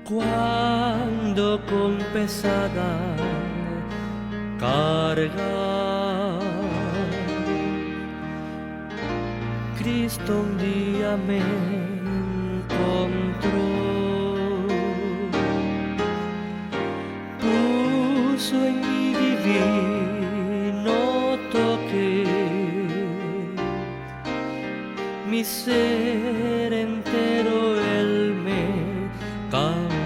Cuando con pesada carga Cristo un día me encontró, puso en mi divino toque mi ser entero, Él me cambió.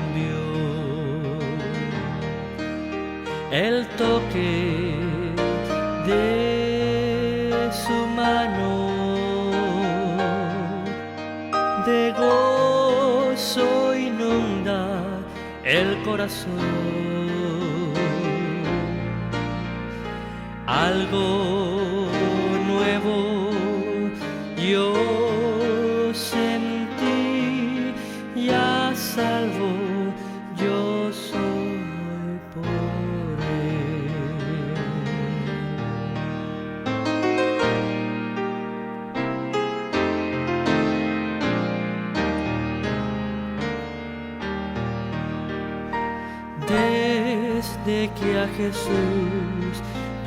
El toque de su mano de gozo inunda el corazón. Algo nuevo yo sentí, ya salvo yo soy por desde que a Jesús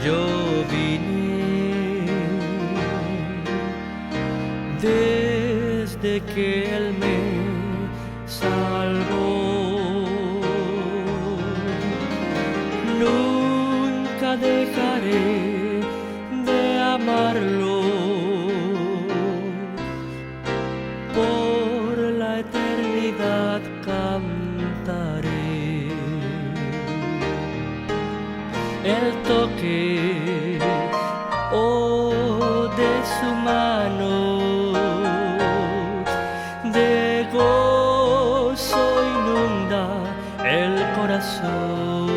yo vine, desde que Él me salvó, nunca dejaré de amarlo, por la eternidad cantaré. El toque, oh, de su mano de gozo inunda el corazón.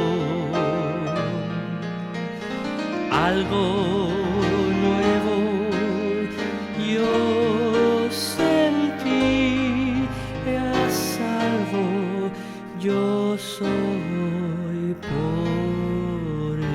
Algo nuevo yo sentí, a salvo yo soy por Él.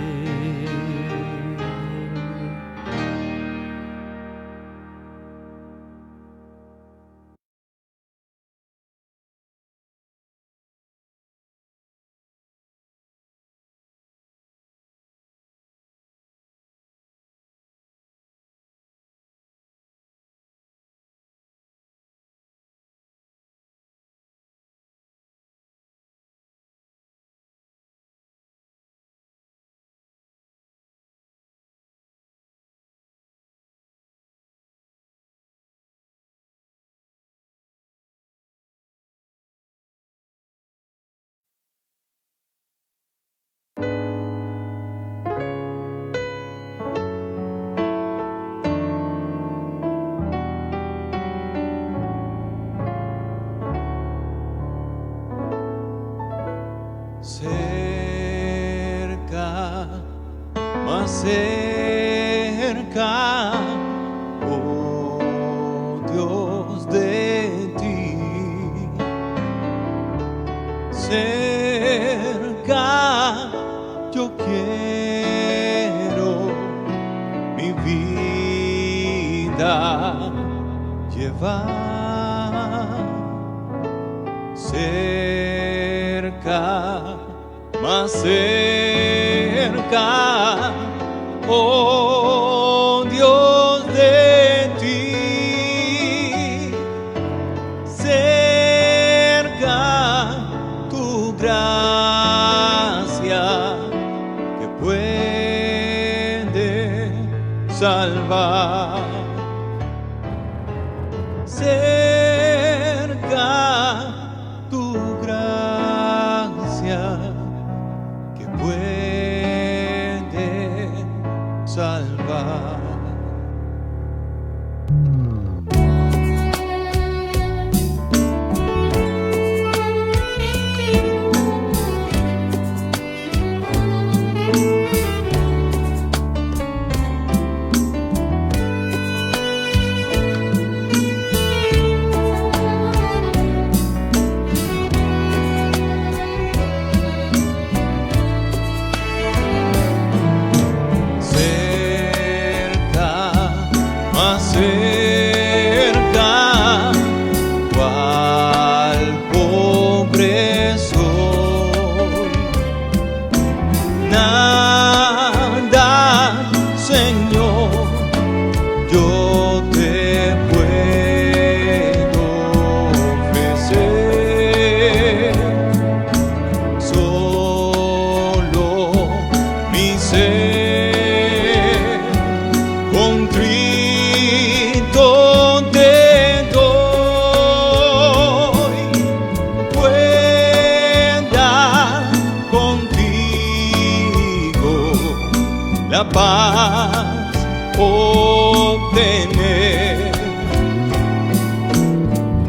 Cerca, más cerca, oh Dios, de ti. Cerca yo quiero mi vida llevar. Cerca, más cerca, oh Dios, de ti. Cerca tu gracia que puede salvar. Cerca tu gracia que puede salvar. nada, Señor, yo te puedo ofrecer. Solo mi ser contrito te doy. Pueda contigo la paz obtener.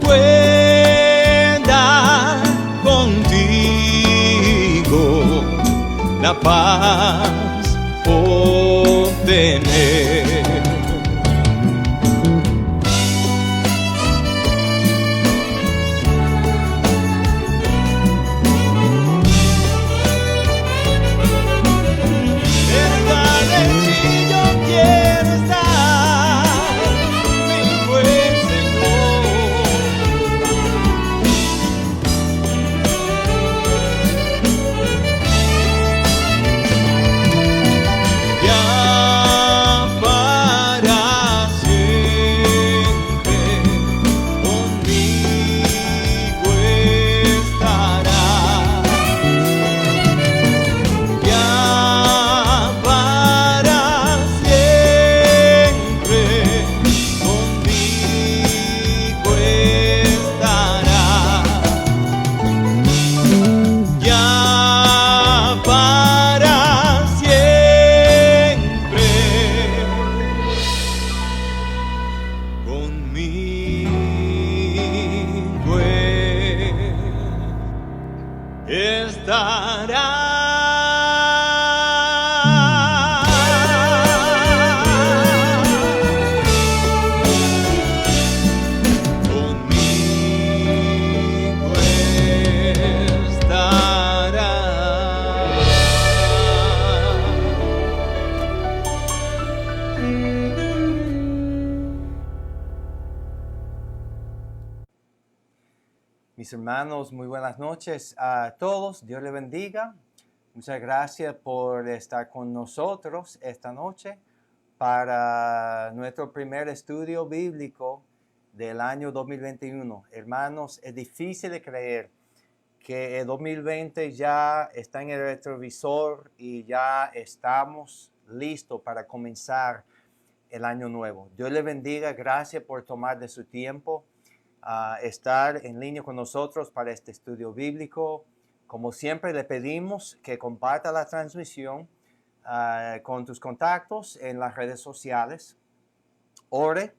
Pueda contigo la paz obtener. Yo quiero estar, mi buen Señor. Ya para siempre conmigo estarás. Ya para siempre conmigo estarás. Ya para siempre conmigo Mis hermanos, muy buenas noches a todos. Dios les bendiga. Muchas gracias por estar con nosotros esta noche para nuestro primer estudio bíblico del año 2021. Hermanos, es difícil de creer que el 2020 ya está en el retrovisor y ya estamos listos para comenzar el año nuevo. Dios les bendiga. Gracias por tomar de su tiempo estar en línea con nosotros para este estudio bíblico. Como siempre, le pedimos que comparta la transmisión con tus contactos en las redes sociales. Ore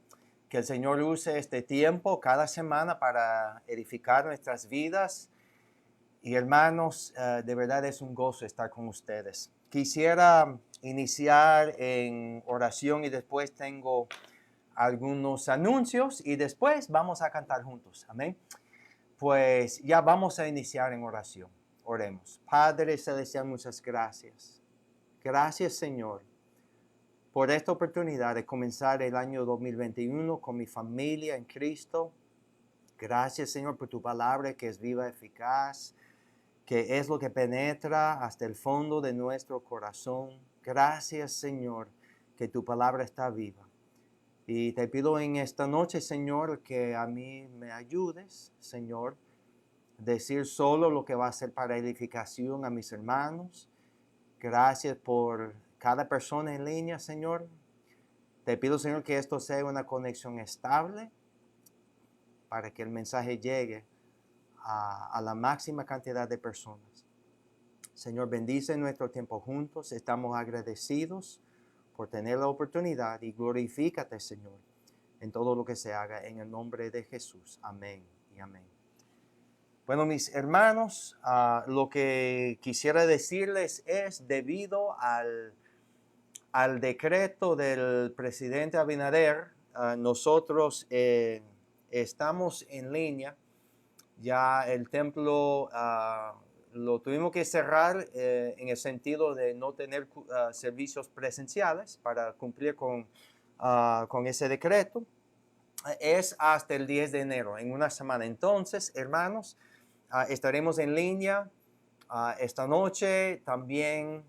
que el Señor use este tiempo cada semana para edificar nuestras vidas. Y hermanos, de verdad es un gozo estar con ustedes. Quisiera iniciar en oración y después tengo algunos anuncios y después vamos a cantar juntos. Amén. Pues ya vamos a iniciar en oración. Oremos. Padre Celestial, muchas gracias. Gracias, Señor, por esta oportunidad de comenzar el año 2021 con mi familia en Cristo. Gracias, Señor, por tu palabra que es viva, eficaz, que es lo que penetra hasta el fondo de nuestro corazón. Gracias, Señor, que tu palabra está viva. Y te pido en esta noche, Señor, que a mí me ayudes, Señor, decir solo lo que va a ser para edificación a mis hermanos. Gracias por cada persona en línea, Señor. Te pido, Señor, que esto sea una conexión estable para que el mensaje llegue a la máxima cantidad de personas. Señor, bendice nuestro tiempo juntos. Estamos agradecidos por tener la oportunidad y glorifícate, Señor, en todo lo que se haga en el nombre de Jesús. Amén y amén. Bueno, mis hermanos, lo que quisiera decirles es debido al decreto del presidente Abinader, nosotros estamos en línea. Ya el templo lo tuvimos que cerrar en el sentido de no tener servicios presenciales para cumplir con ese decreto. Es hasta el 10 de enero, en una semana. Entonces, hermanos, estaremos en línea esta noche. También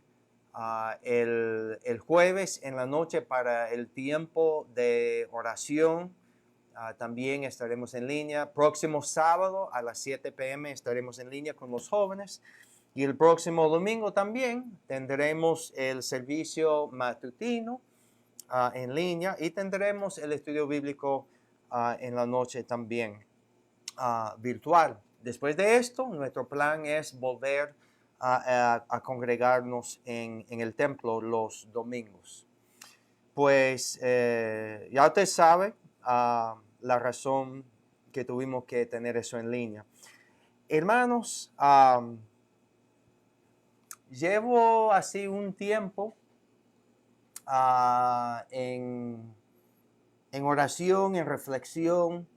el jueves en la noche para el tiempo de oración. También estaremos en línea. Próximo sábado a las 7 p.m. estaremos en línea con los jóvenes. Y el próximo domingo también tendremos el servicio matutino en línea y tendremos el estudio bíblico en la noche también virtual. Después de esto, nuestro plan es volver a congregarnos en el templo los domingos. Pues ya usted sabe la razón que tuvimos que tener eso en línea. Hermanos, llevo así un tiempo en oración, en reflexión,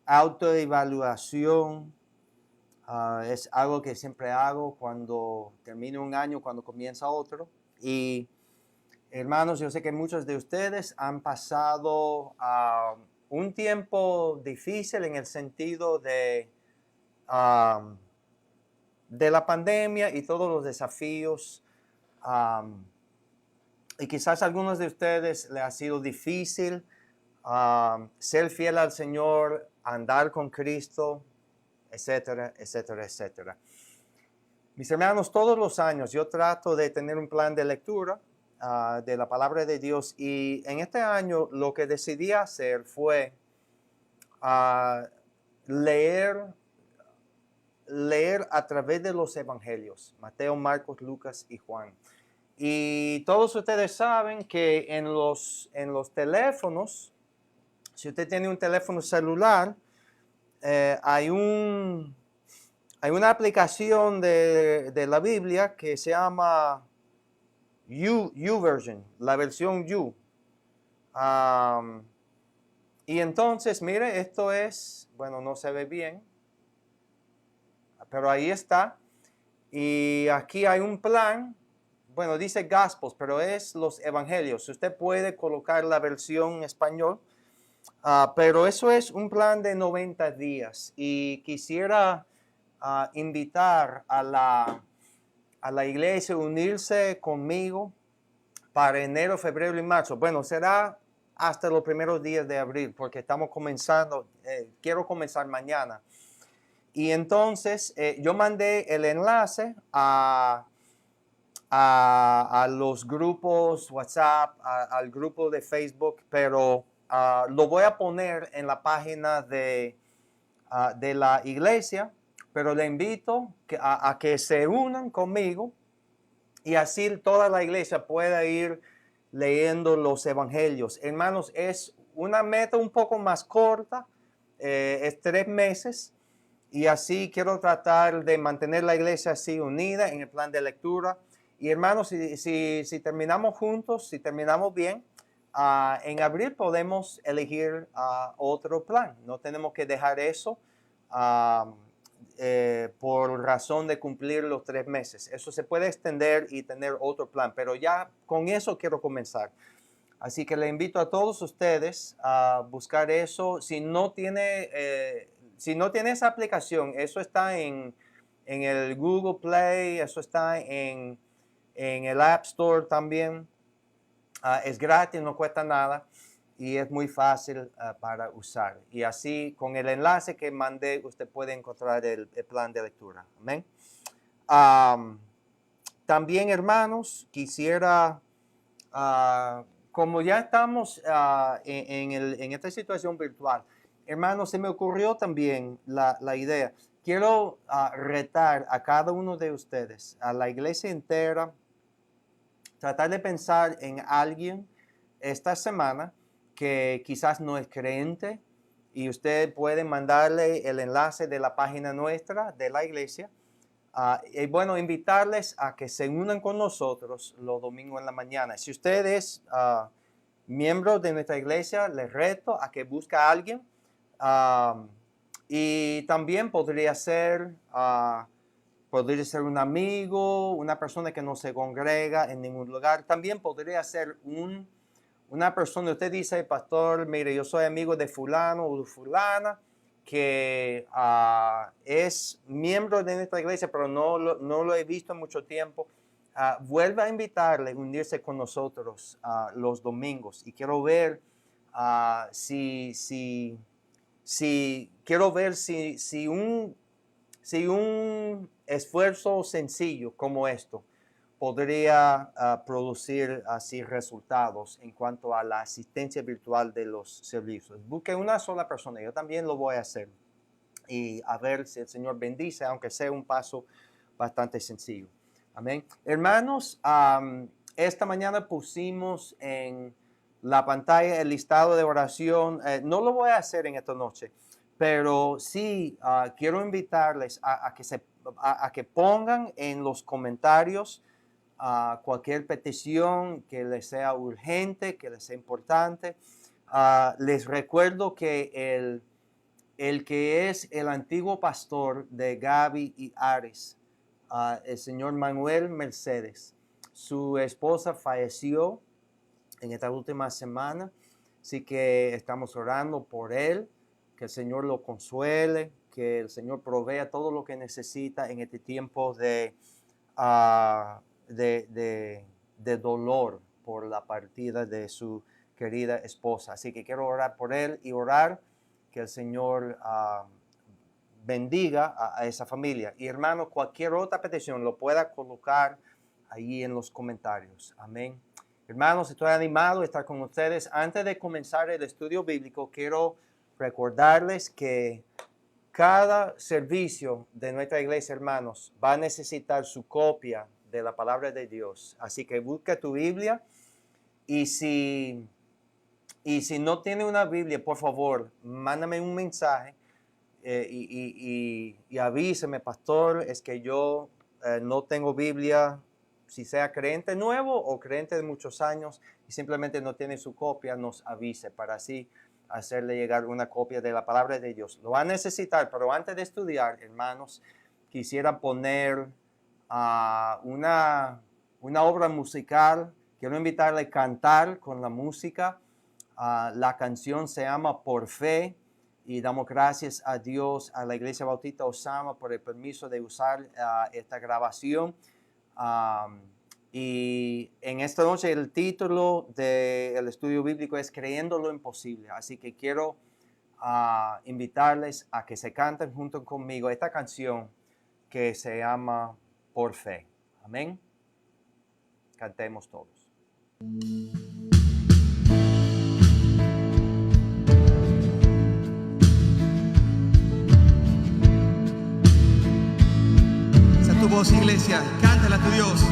autoevaluación. Es algo que siempre hago cuando termina un año, cuando comienza otro. Y hermanos, yo sé que muchos de ustedes han pasado un tiempo difícil en el sentido de la pandemia y todos los desafíos. Y quizás a algunos de ustedes les ha sido difícil ser fiel al Señor, andar con Cristo, etcétera, etcétera, etcétera. Mis hermanos, todos los años yo trato de tener un plan de lectura de la palabra de Dios, y en este año lo que decidí hacer fue leer a través de los evangelios, Mateo, Marcos, Lucas y Juan. Y todos ustedes saben que en los teléfonos, si usted tiene un teléfono celular, hay una aplicación de la Biblia que se llama YouVersion, la versión You. Y entonces, mire, esto es, bueno, no se ve bien, pero ahí está. Y aquí hay un plan, bueno, dice Gospels, pero es los evangelios. Usted puede colocar la versión en español. Pero eso es un plan de 90 días y quisiera invitar a la iglesia a unirse conmigo para enero, febrero y marzo. Bueno, será hasta los primeros días de abril porque estamos comenzando, quiero comenzar mañana. Y entonces yo mandé el enlace a los grupos WhatsApp, al grupo de Facebook, pero lo voy a poner en la página de la iglesia, pero le invito a que se unan conmigo y así toda la iglesia pueda ir leyendo los evangelios. Hermanos, es una meta un poco más corta, es 3 meses, y así quiero tratar de mantener la iglesia así unida en el plan de lectura. Y hermanos, si terminamos juntos, si terminamos bien, en abril podemos elegir otro plan. No tenemos que dejar eso por razón de cumplir los 3 meses. Eso se puede extender y tener otro plan, pero ya con eso quiero comenzar. Así que le invito a todos ustedes a buscar eso. Si no tiene esa aplicación, eso está en el Google Play, eso está en el App Store también. Es gratis, no cuesta nada y es muy fácil para usar. Y así, con el enlace que mandé, usted puede encontrar el plan de lectura. Amén. También, hermanos, quisiera, como ya estamos en esta situación virtual, hermanos, se me ocurrió también la idea. Quiero retar a cada uno de ustedes, a la iglesia entera, tratar de pensar en alguien esta semana que quizás no es creyente y usted puede mandarle el enlace de la página nuestra de la iglesia. Y bueno, invitarles a que se unan con nosotros los domingos en la mañana. Si usted es miembro de nuestra iglesia, les reto a que busque a alguien. Y también podría ser un amigo, una persona que no se congrega en ningún lugar. También podría ser una persona, usted dice, pastor, mire, yo soy amigo de fulano o de fulana, que es miembro de nuestra iglesia, pero no lo he visto en mucho tiempo. vuelve a invitarle a unirse con nosotros los domingos. Y quiero ver si un esfuerzo sencillo como esto podría producir así resultados en cuanto a la asistencia virtual de los servicios. Busque una sola persona, yo también lo voy a hacer. Y a ver si el Señor bendice, aunque sea un paso bastante sencillo. Amén. Hermanos, esta mañana pusimos en la pantalla el listado de oración. No lo voy a hacer en esta noche, pero sí quiero invitarles a que pongan en los comentarios cualquier petición que les sea urgente, que les sea importante. Les recuerdo que el que es el antiguo pastor de Gaby y Ares, el señor Manuel Mercedes, su esposa falleció en esta última semana, así que estamos orando por él, que el Señor lo consuele, que el Señor provea todo lo que necesita en este tiempo de dolor por la partida de su querida esposa. Así que quiero orar por él y orar que el Señor bendiga a esa familia. Y hermano, cualquier otra petición lo pueda colocar ahí en los comentarios. Amén. Hermanos, estoy animado de estar con ustedes. Antes de comenzar el estudio bíblico, quiero recordarles que cada servicio de nuestra iglesia, hermanos, va a necesitar su copia de la palabra de Dios. Así que busca tu Biblia y si no tiene una Biblia, por favor, mándame un mensaje y avíseme, pastor, es que yo no tengo Biblia, si sea creyente nuevo o creyente de muchos años y simplemente no tiene su copia, nos avise para así hacerle llegar una copia de la palabra de Dios. Lo va a necesitar, pero antes de estudiar, hermanos, quisiera poner una obra musical. Quiero invitarle a cantar con la música. La canción se llama Por Fe y damos gracias a Dios, a la Iglesia Bautista Osama por el permiso de usar esta grabación. Y en esta noche el título del estudio bíblico es Creyendo lo Imposible. Así que quiero invitarles a que se canten junto conmigo esta canción que se llama Por Fe. Amén. Cantemos todos. Esa es tu voz, iglesia. Cántala a tu Dios.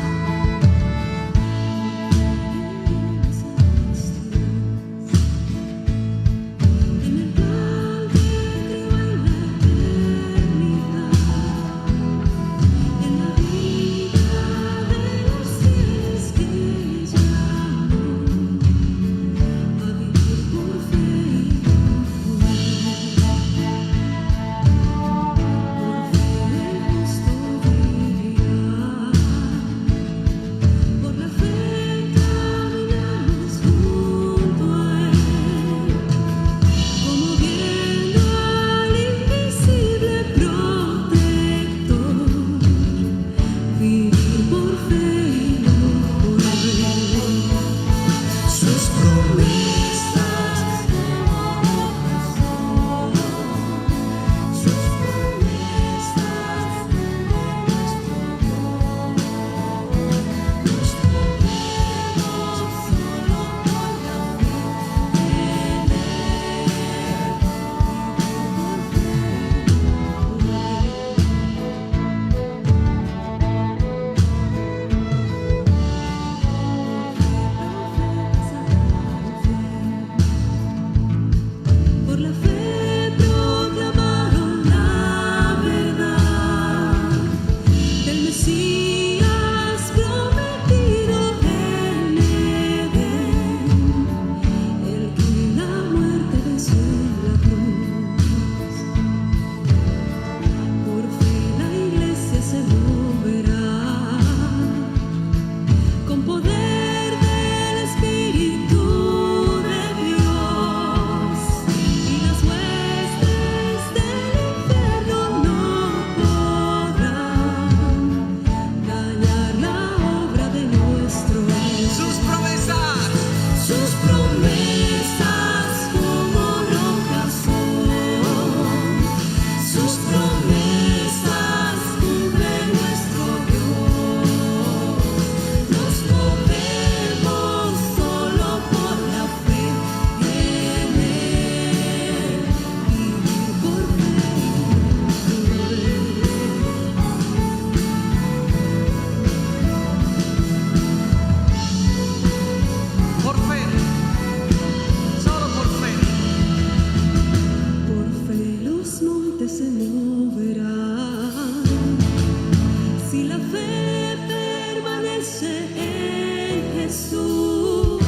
Jesús,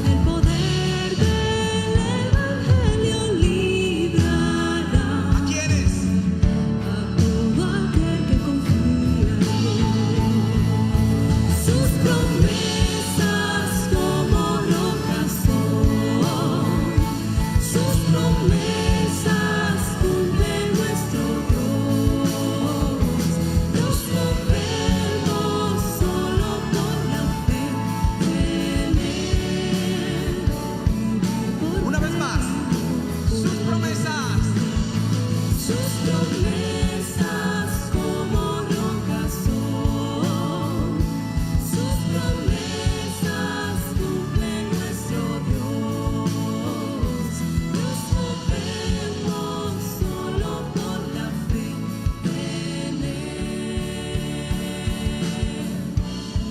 el poder del Evangelio librará ¿A quiénes? a todo aquel que confía en Él. Sus promesas como rocas son, sus promesas cumple nuestro Dios. Nos movemos solo por la fe en Él. Una vez más. Sus promesas. Sus promesas como rocas son, sus promesas cumple nuestro Dios. Nos movemos solo por la fe en Él.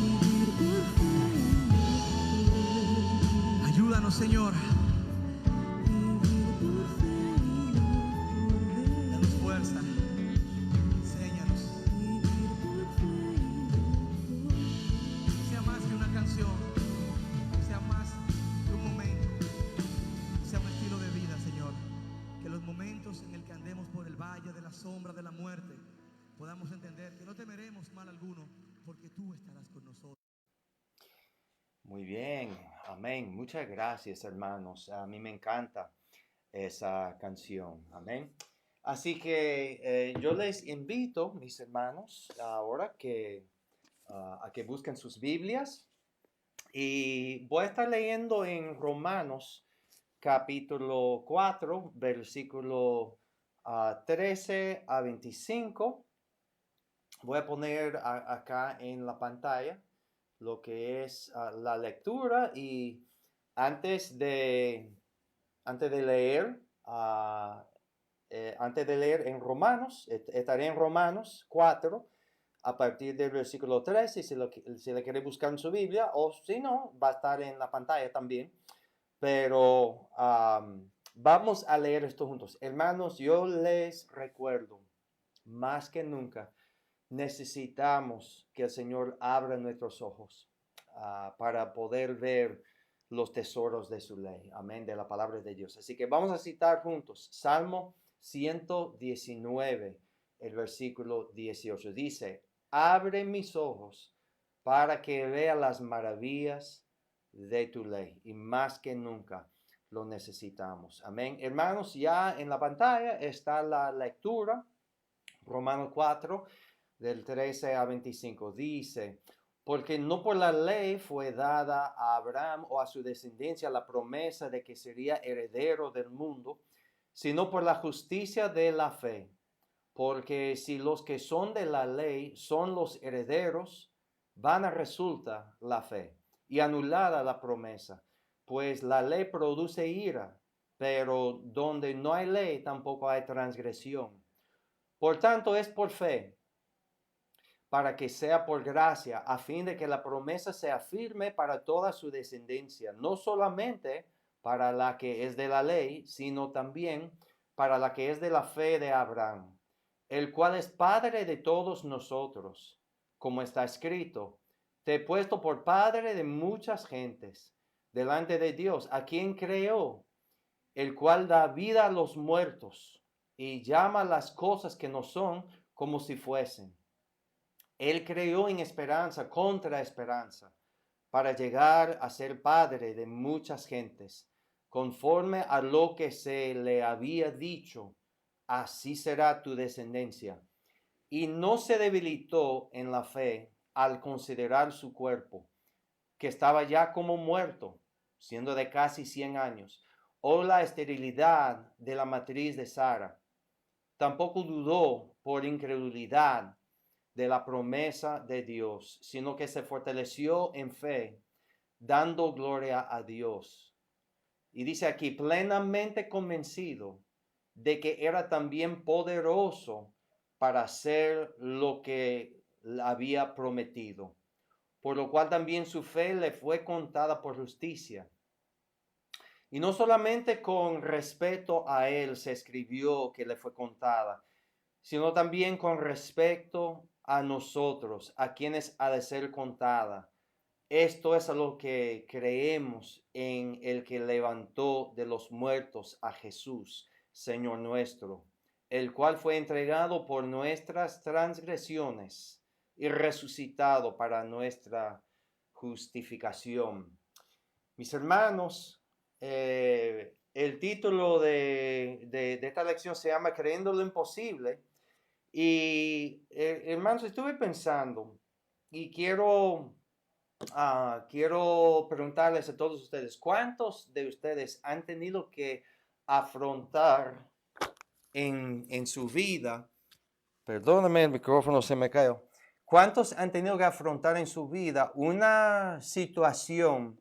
Vivir por fe en Él. Ayúdanos, Señor. Vivir por fe y no por ver. Danos fuerza. Enséñanos. Vivir por fe y no por ver. Que sea más que una canción. Que sea más que un momento. Que sea un estilo de vida, Señor. Que los momentos en el que andemos por el valle de la sombra de la muerte podamos entender que no temeremos mal alguno porque tú estarás con nosotros. Muy bien, amén. Muchas gracias, hermanos. A mí me encanta esa canción, amén. Así que yo les invito, mis hermanos, ahora que, a que busquen sus Biblias. Y voy a estar leyendo en Romanos capítulo 4, versículo 13 a 25. Voy a poner acá en la pantalla lo que es la lectura, y antes de leer, en Romanos, estaré en Romanos 4 a partir del versículo 13, si le quiere buscar en su Biblia, o si no, va a estar en la pantalla también. Pero vamos a leer esto juntos. Hermanos, yo les recuerdo, más que nunca, necesitamos que el Señor abra nuestros ojos para poder ver los tesoros de su ley. Amén, de la palabra de Dios. Así que vamos a citar juntos Salmo 119, el versículo 18. Dice: abre mis ojos para que vea las maravillas de tu ley. Y más que nunca lo necesitamos. Amén. Hermanos, ya en la pantalla está la lectura. Romanos 4, del 13 a 25. Dice: porque no por la ley fue dada a Abraham o a su descendencia la promesa de que sería heredero del mundo, sino por la justicia de la fe. Porque si los que son de la ley son los herederos, vana resulta la fe y anulada la promesa, pues la ley produce ira, pero donde no hay ley tampoco hay transgresión. Por tanto, es por fe, para que sea por gracia, a fin de que la promesa sea firme para toda su descendencia, no solamente para la que es de la ley, sino también para la que es de la fe de Abraham, el cual es Padre de todos nosotros, como está escrito: te he puesto por Padre de muchas gentes, delante de Dios, a quien creó, el cual da vida a los muertos y llama las cosas que no son como si fuesen. Él creó en esperanza contra esperanza, para llegar a ser padre de muchas gentes, conforme a lo que se le había dicho: así será tu descendencia. Y no se debilitó en la fe al considerar su cuerpo, que estaba ya como muerto, siendo de casi 100 años, o la esterilidad de la matriz de Sara. Tampoco dudó por incredulidad de la promesa de Dios, sino que se fortaleció en fe, dando gloria a Dios. Y dice aquí: plenamente convencido de que era también poderoso para hacer lo que había prometido, por lo cual también su fe le fue contada por justicia. Y no solamente con respecto a él se escribió que le fue contada, sino también con respecto a nosotros, a quienes ha de ser contada, esto es a lo que creemos en el que levantó de los muertos a Jesús, Señor nuestro, el cual fue entregado por nuestras transgresiones y resucitado para nuestra justificación. Mis hermanos, el título de esta lección se llama Creyendo lo imposible. Y hermanos, estuve pensando y quiero preguntarles a todos ustedes, ¿cuántos de ustedes han tenido que afrontar en su vida? Perdóname, el micrófono se me cayó. ¿Cuántos han tenido que afrontar en su vida una situación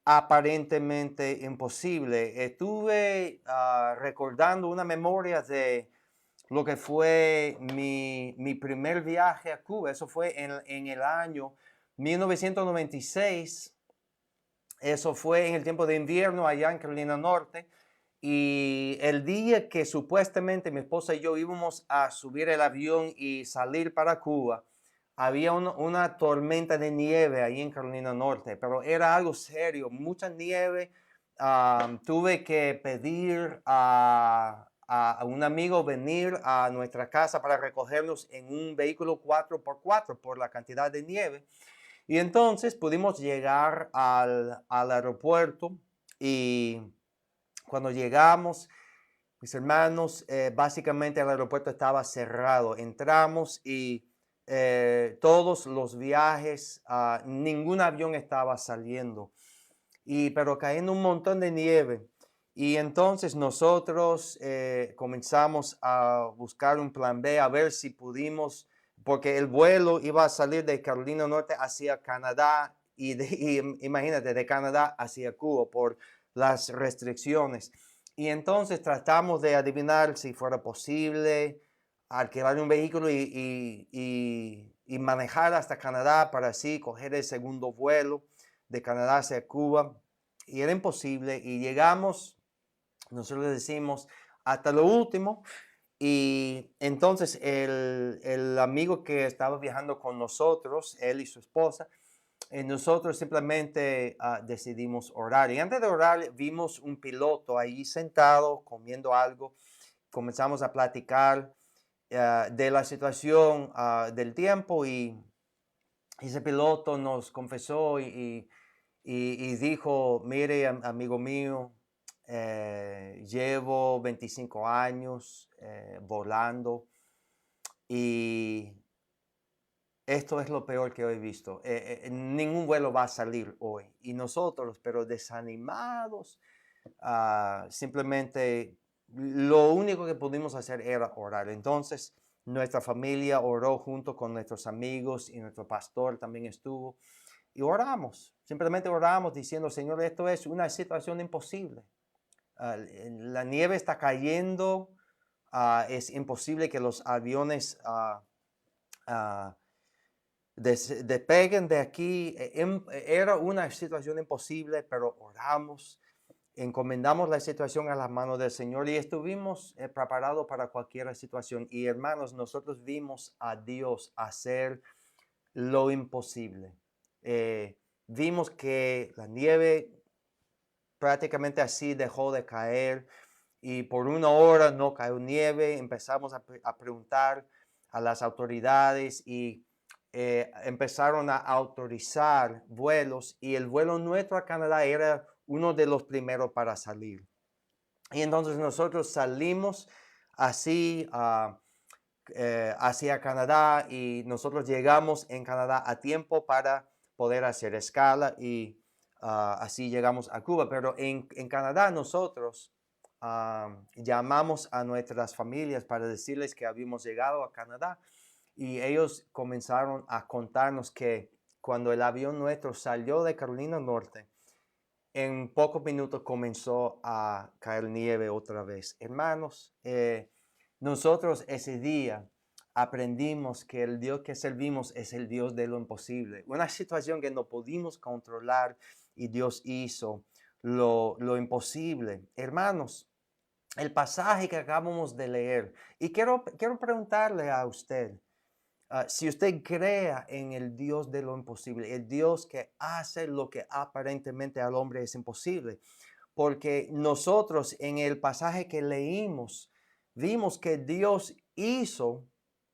aparentemente imposible? Estuve recordando una memoria de lo que fue mi primer viaje a Cuba. Eso fue en el año 1996. Eso fue en el tiempo de invierno allá en Carolina Norte. Y el día que supuestamente mi esposa y yo íbamos a subir el avión y salir para Cuba, había una tormenta de nieve ahí en Carolina Norte, pero era algo serio, mucha nieve. Tuve que pedir a un amigo venir a nuestra casa para recogernos en un vehículo 4x4 por la cantidad de nieve. Y entonces pudimos llegar al aeropuerto y cuando llegamos, mis hermanos, básicamente el aeropuerto estaba cerrado. Entramos y todos los viajes, ningún avión estaba saliendo, pero cayendo un montón de nieve. Y entonces nosotros comenzamos a buscar un plan B, a ver si pudimos, porque el vuelo iba a salir de Carolina Norte hacia Canadá y imagínate, de Canadá hacia Cuba por las restricciones. Y entonces tratamos de adivinar si fuera posible alquilar un vehículo y manejar hasta Canadá para así coger el segundo vuelo de Canadá hacia Cuba. Y era imposible y llegamos, nosotros decimos, hasta lo último. Y entonces el amigo que estaba viajando con nosotros, él y su esposa, nosotros simplemente decidimos orar. Y antes de orar vimos un piloto ahí sentado comiendo algo. Comenzamos a platicar de la situación del tiempo y ese piloto nos confesó y dijo, mire, amigo mío, llevo 25 años volando y esto es lo peor que he visto. Ningún vuelo va a salir hoy. Y nosotros, pero desanimados, simplemente lo único que pudimos hacer era orar. Entonces, nuestra familia oró junto con nuestros amigos y nuestro pastor también estuvo. Y oramos, simplemente oramos diciendo, Señor, esto es una situación imposible. La nieve está cayendo, es imposible que los aviones despeguen de aquí. Era una situación imposible, pero oramos, encomendamos la situación a las manos del Señor y estuvimos preparados para cualquier situación. Y hermanos, nosotros vimos a Dios hacer lo imposible. Vimos que la nieve prácticamente así dejó de caer y por una hora no cayó nieve. Empezamos a preguntar a las autoridades y empezaron a autorizar vuelos y el vuelo nuestro a Canadá era uno de los primeros para salir. Y entonces nosotros salimos así hacia Canadá y nosotros llegamos en Canadá a tiempo para poder hacer escala y así llegamos a Cuba. Pero en Canadá nosotros llamamos a nuestras familias para decirles que habíamos llegado a Canadá y ellos comenzaron a contarnos que cuando el avión nuestro salió de Carolina Norte, en pocos minutos comenzó a caer nieve otra vez. Hermanos, nosotros ese día aprendimos que el Dios que servimos es el Dios de lo imposible. Una situación que no pudimos controlar y Dios hizo lo imposible. Hermanos, el pasaje que acabamos de leer, y quiero preguntarle a usted, Si usted crea en el Dios de lo imposible, el Dios que hace lo que aparentemente al hombre es imposible, porque nosotros en el pasaje que leímos vimos que Dios hizo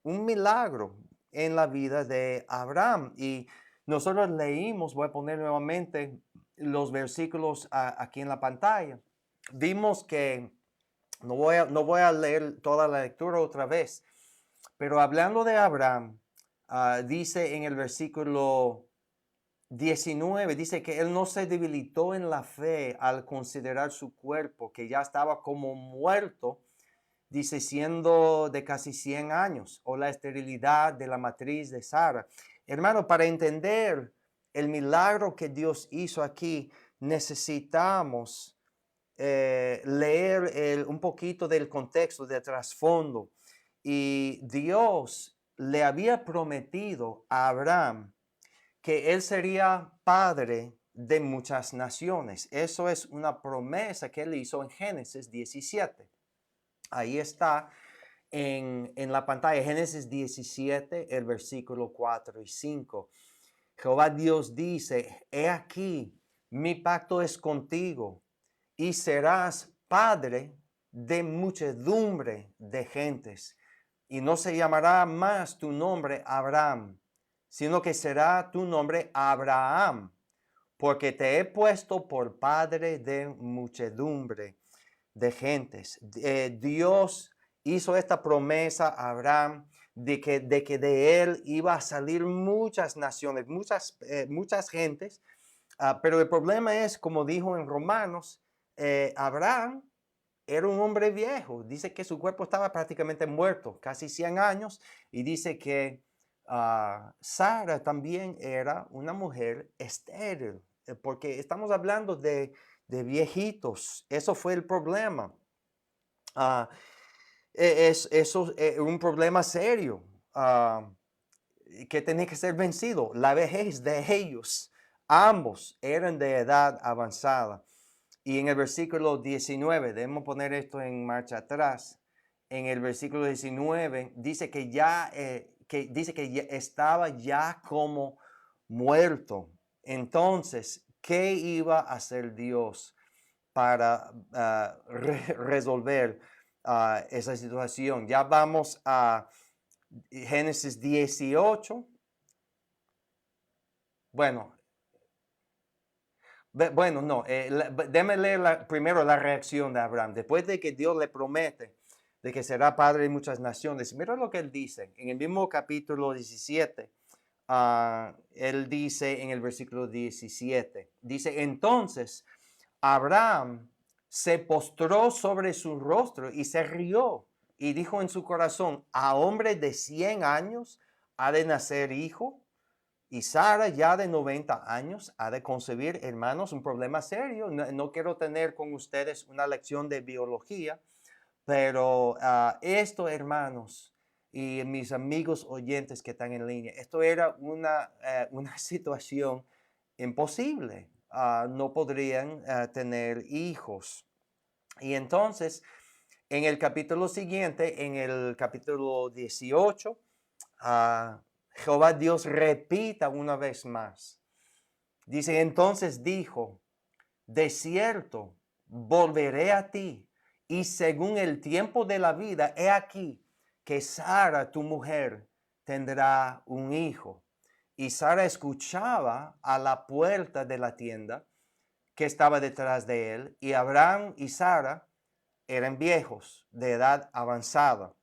un milagro en la vida de Abraham y nosotros leímos, voy a poner nuevamente los versículos aquí en la pantalla. Vimos que, no voy a leer toda la lectura otra vez, pero hablando de Abraham, dice en el versículo 19, dice que él no se debilitó en la fe al considerar su cuerpo, que ya estaba como muerto, dice, siendo de casi 100 años, o la esterilidad de la matriz de Sara. Hermano, para entender el milagro que Dios hizo aquí, necesitamos leer un poquito del contexto, del trasfondo. Y Dios le había prometido a Abraham que él sería padre de muchas naciones. Eso es una promesa que él hizo en Génesis 17. Ahí está en la pantalla, Génesis 17, el versículo 4 y 5. Jehová Dios dice, he aquí, mi pacto es contigo y serás padre de muchedumbre de gentes. Y no se llamará más tu nombre Abraham, sino que será tu nombre Abraham, porque te he puesto por padre de muchedumbre de gentes. Dios hizo esta promesa a Abraham de que de él iba a salir muchas naciones, muchas gentes. Pero el problema es, como dijo en Romanos, Abraham era un hombre viejo. Dice que su cuerpo estaba prácticamente muerto, casi 100 años. Y dice que Sara también era una mujer estéril, porque estamos hablando de viejitos. Eso fue el problema. Eso es un problema serio que tenía que ser vencido. La vejez de ellos, ambos eran de edad avanzada. Y en el versículo 19, debemos poner esto en marcha atrás. En el versículo 19 dice que estaba ya como muerto. Entonces, ¿qué iba a hacer Dios para resolver esa situación? Ya vamos a Génesis 18. Bueno, no, déjame leer primero la reacción de Abraham. Después de que Dios le promete de que será padre de muchas naciones, mira lo que él dice en el mismo capítulo 17. Él dice en el versículo 17, dice, entonces Abraham se postró sobre su rostro y se rió y dijo en su corazón, a hombre de 100 años ha de nacer hijo. Y Sara ya de 90 años ha de concebir, hermanos, un problema serio. No quiero tener con ustedes una lección de biología, pero esto, hermanos, y mis amigos oyentes que están en línea, esto era una situación imposible. No podrían tener hijos. Y entonces, en el capítulo siguiente, en el capítulo 18, Jehová Dios repita una vez más. Dice, entonces dijo, de cierto, volveré a ti, y según el tiempo de la vida, he aquí que Sara, tu mujer, tendrá un hijo. Y Sara escuchaba a la puerta de la tienda que estaba detrás de él, y Abraham y Sara eran viejos, de edad avanzada.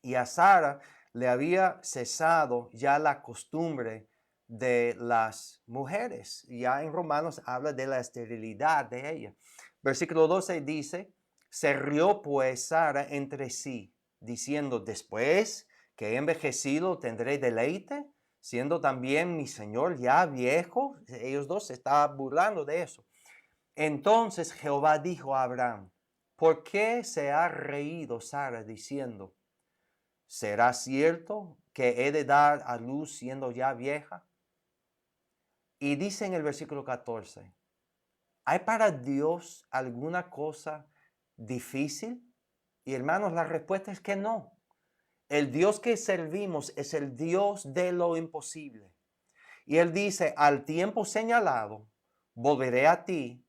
Y a Sara le había cesado ya la costumbre de las mujeres. Ya en Romanos habla de la esterilidad de ella. Versículo 12 dice, se rió pues Sara entre sí, diciendo, después que he envejecido tendré deleite, siendo también mi señor ya viejo. Ellos dos se estaban burlando de eso. Entonces Jehová dijo a Abraham, ¿por qué se ha reído Sara diciendo, ¿será cierto que he de dar a luz siendo ya vieja? Y dice en el versículo 14, ¿hay para Dios alguna cosa difícil? Y hermanos, la respuesta es que no. El Dios que servimos es el Dios de lo imposible. Y Él dice, al tiempo señalado, volveré a ti.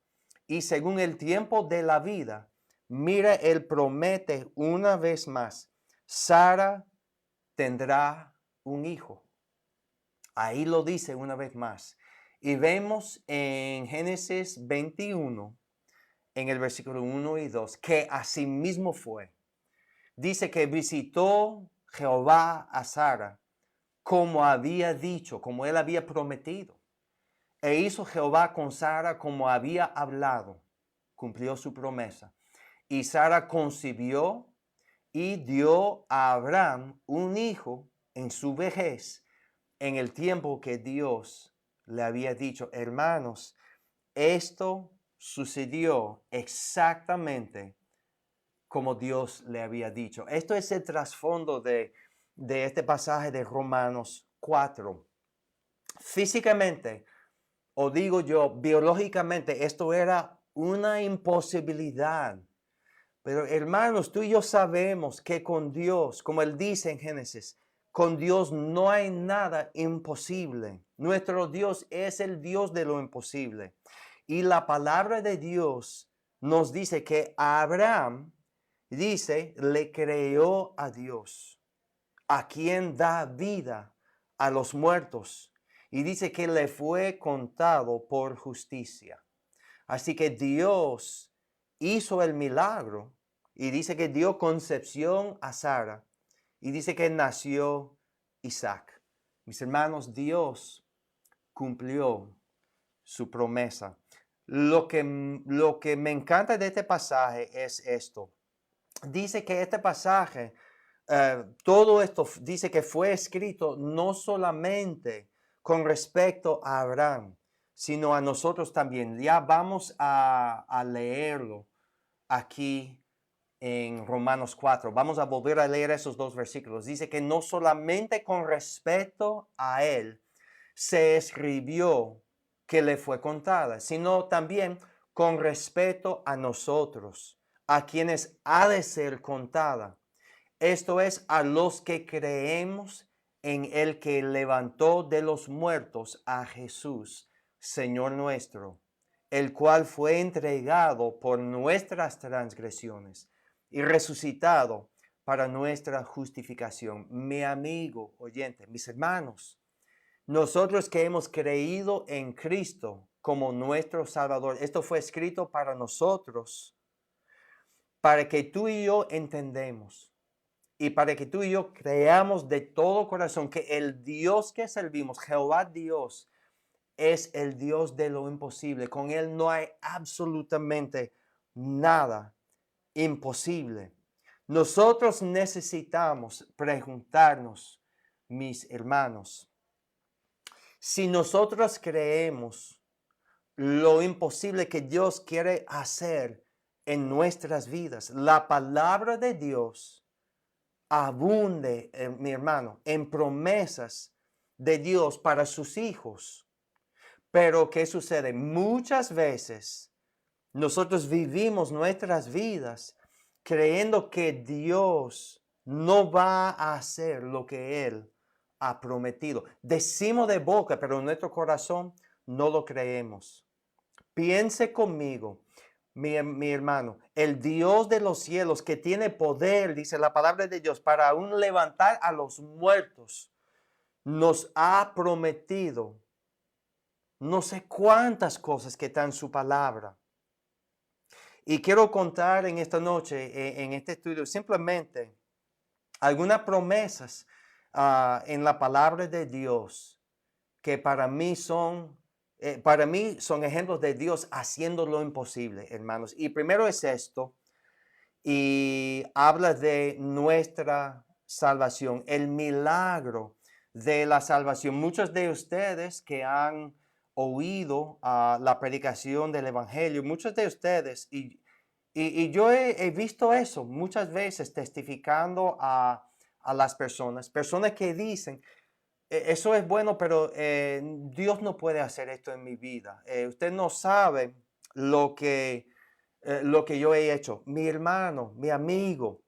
Y según el tiempo de la vida, mira, Él promete una vez más, Sara tendrá un hijo. Ahí lo dice una vez más. Y vemos en Génesis 21, en el versículo 1 y 2, que así mismo fue. Dice que visitó Jehová a Sara como había dicho, como él había prometido. E hizo Jehová con Sara como había hablado. Cumplió su promesa. Y Sara concibió y dio a Abraham un hijo en su vejez, en el tiempo que Dios le había dicho. Hermanos, esto sucedió exactamente como Dios le había dicho. Esto es el trasfondo de este pasaje de Romanos 4. Físicamente, o digo yo, biológicamente, esto era una imposibilidad. Pero hermanos, tú y yo sabemos que con Dios, como Él dice en Génesis, con Dios no hay nada imposible. Nuestro Dios es el Dios de lo imposible. Y la palabra de Dios nos dice que Abraham, dice, le creyó a Dios, a quien da vida a los muertos. Y dice que le fue contado por justicia. Así que Dios hizo el milagro y dice que dio concepción a Sara y dice que nació Isaac. Mis hermanos, Dios cumplió su promesa. Lo que me encanta de este pasaje es esto. Dice que este pasaje, todo esto dice que fue escrito no solamente con respecto a Abraham, sino a nosotros también. Ya vamos a leerlo aquí en Romanos 4. Vamos a volver a leer esos dos versículos. Dice que no solamente con respecto a él se escribió que le fue contada, sino también con respecto a nosotros, a quienes ha de ser contada. Esto es, a los que creemos en el que levantó de los muertos a Jesús, Señor nuestro, el cual fue entregado por nuestras transgresiones y resucitado para nuestra justificación. Mi amigo oyente, mis hermanos, nosotros que hemos creído en Cristo como nuestro Salvador, esto fue escrito para nosotros, para que tú y yo entendemos y para que tú y yo creamos de todo corazón que el Dios que servimos, Jehová Dios, es el Dios de lo imposible. Con Él no hay absolutamente nada imposible. Nosotros necesitamos preguntarnos, mis hermanos, si nosotros creemos lo imposible que Dios quiere hacer en nuestras vidas, la palabra de Dios abunde, mi hermano, en promesas de Dios para sus hijos. Pero ¿qué sucede? Muchas veces nosotros vivimos nuestras vidas creyendo que Dios no va a hacer lo que Él ha prometido. Decimos de boca, pero en nuestro corazón no lo creemos. Piense conmigo, mi hermano, el Dios de los cielos que tiene poder, dice la palabra de Dios, para aún levantar a los muertos, nos ha prometido no sé cuántas cosas que están en su palabra. Y quiero contar en esta noche, en este estudio, simplemente algunas promesas en la palabra de Dios que para mí son ejemplos de Dios haciendo lo imposible, hermanos. Y primero es esto, y habla de nuestra salvación, el milagro de la salvación. Muchos de ustedes que han oído la predicación del Evangelio, muchos de ustedes, y yo he visto eso muchas veces testificando a las personas que dicen, eso es bueno, pero Dios no puede hacer esto en mi vida. Usted no sabe lo que yo he hecho. Mi hermano, mi amigo,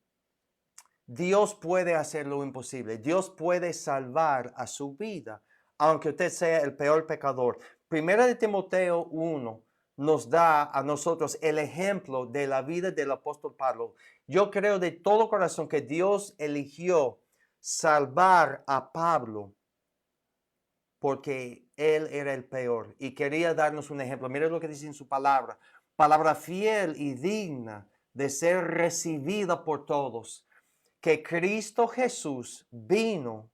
Dios puede hacer lo imposible. Dios puede salvar a su vida, aunque usted sea el peor pecador. Primera de Timoteo 1 nos da a nosotros el ejemplo de la vida del apóstol Pablo. Yo creo de todo corazón que Dios eligió salvar a Pablo porque él era el peor y quería darnos un ejemplo. Mire lo que dice en su palabra. Palabra fiel y digna de ser recibida por todos. Que Cristo Jesús vino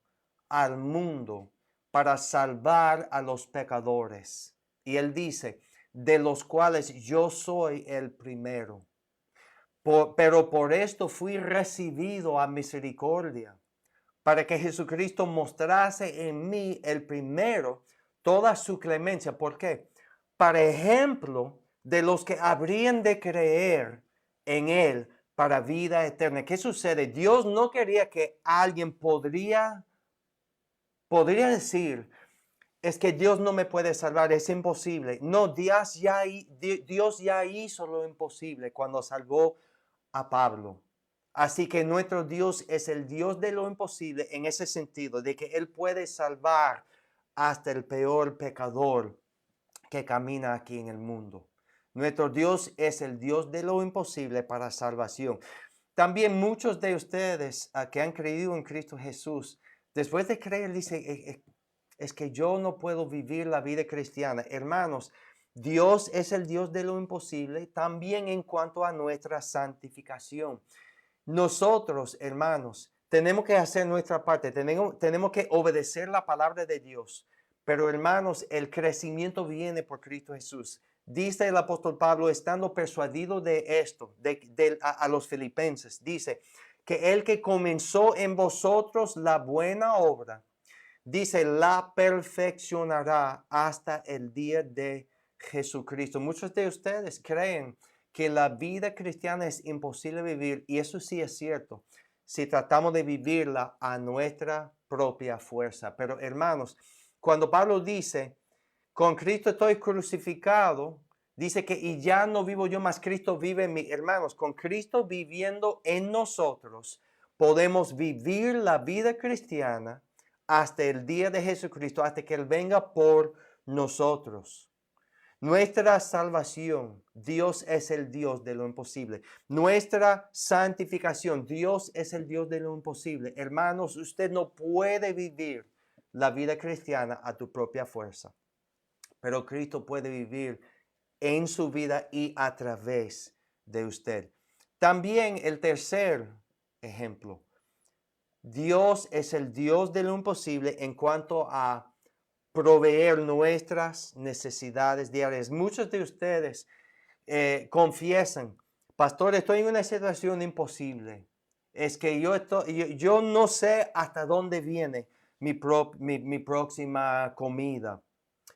al mundo para salvar a los pecadores. Y él dice, de los cuales yo soy el primero. Pero por esto fui recibido a misericordia, para que Jesucristo mostrase en mí el primero toda su clemencia. ¿Por qué? Para ejemplo de los que habrían de creer en él para vida eterna. ¿Qué sucede? Dios no quería que alguien podría decir, es que Dios no me puede salvar, es imposible. No, Dios ya hizo lo imposible cuando salvó a Pablo. Así que nuestro Dios es el Dios de lo imposible en ese sentido, de que Él puede salvar hasta el peor pecador que camina aquí en el mundo. Nuestro Dios es el Dios de lo imposible para salvación. También muchos de ustedes que han creído en Cristo Jesús, después de creer, dicen, es que yo no puedo vivir la vida cristiana. Hermanos, Dios es el Dios de lo imposible también en cuanto a nuestra santificación. Nosotros, hermanos, tenemos que hacer nuestra parte, tenemos que obedecer la palabra de Dios. Pero, hermanos, el crecimiento viene por Cristo Jesús. Dice el apóstol Pablo, estando persuadido de esto, a los filipenses, dice que el que comenzó en vosotros la buena obra, dice, la perfeccionará hasta el día de Jesucristo. Muchos de ustedes creen que la vida cristiana es imposible vivir, y eso sí es cierto si tratamos de vivirla a nuestra propia fuerza. Pero hermanos, cuando Pablo dice, con Cristo estoy crucificado, dice que y ya no vivo yo, mas Cristo vive en mí. Hermanos, con Cristo viviendo en nosotros, podemos vivir la vida cristiana hasta el día de Jesucristo, hasta que Él venga por nosotros. Nuestra salvación, Dios es el Dios de lo imposible. Nuestra santificación, Dios es el Dios de lo imposible. Hermanos, usted no puede vivir la vida cristiana a tu propia fuerza, pero Cristo puede vivir en su vida y a través de usted. También el tercer ejemplo, Dios es el Dios de lo imposible en cuanto a proveer nuestras necesidades diarias. Muchos de ustedes confiesan, pastor, estoy en una situación imposible. Es que yo no sé hasta dónde viene mi próxima comida.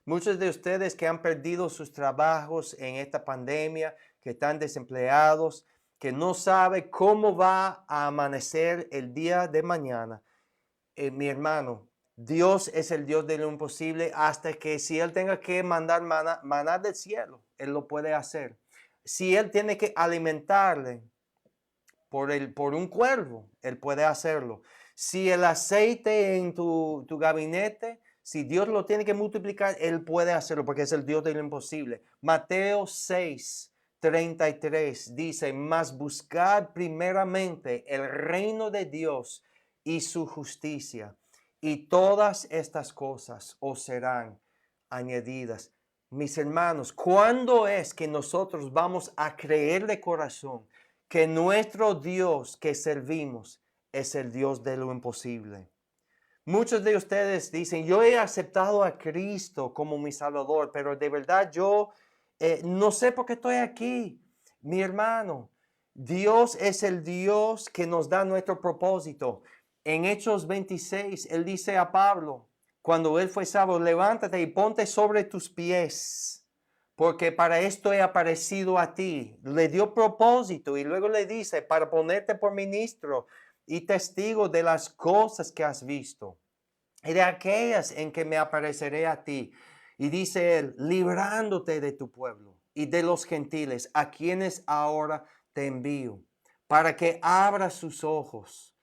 Muchos de ustedes que han perdido sus trabajos en esta pandemia, que están desempleados, que no saben cómo va a amanecer el día de mañana. Mi hermano, Dios es el Dios de lo imposible hasta que si Él tenga que mandar maná del cielo, Él lo puede hacer. Si Él tiene que alimentarle por un cuervo, Él puede hacerlo. Si el aceite en tu gabinete, si Dios lo tiene que multiplicar, Él puede hacerlo porque es el Dios de lo imposible. Mateo 6:33 dice, mas buscad primeramente el reino de Dios y su justicia, y todas estas cosas os serán añadidas. Mis hermanos, ¿cuándo es que nosotros vamos a creer de corazón que nuestro Dios que servimos es el Dios de lo imposible? Muchos de ustedes dicen, yo he aceptado a Cristo como mi Salvador, pero de verdad yo no sé por qué estoy aquí. Mi hermano, Dios es el Dios que nos da nuestro propósito. En Hechos 26, Él dice a Pablo, cuando él fue salvo, levántate y ponte sobre tus pies, porque para esto he aparecido a ti. Le dio propósito y luego le dice, para ponerte por ministro y testigo de las cosas que has visto y de aquellas en que me apareceré a ti. Y dice él, librándote de tu pueblo y de los gentiles, a quienes ahora te envío, para que abras sus ojos,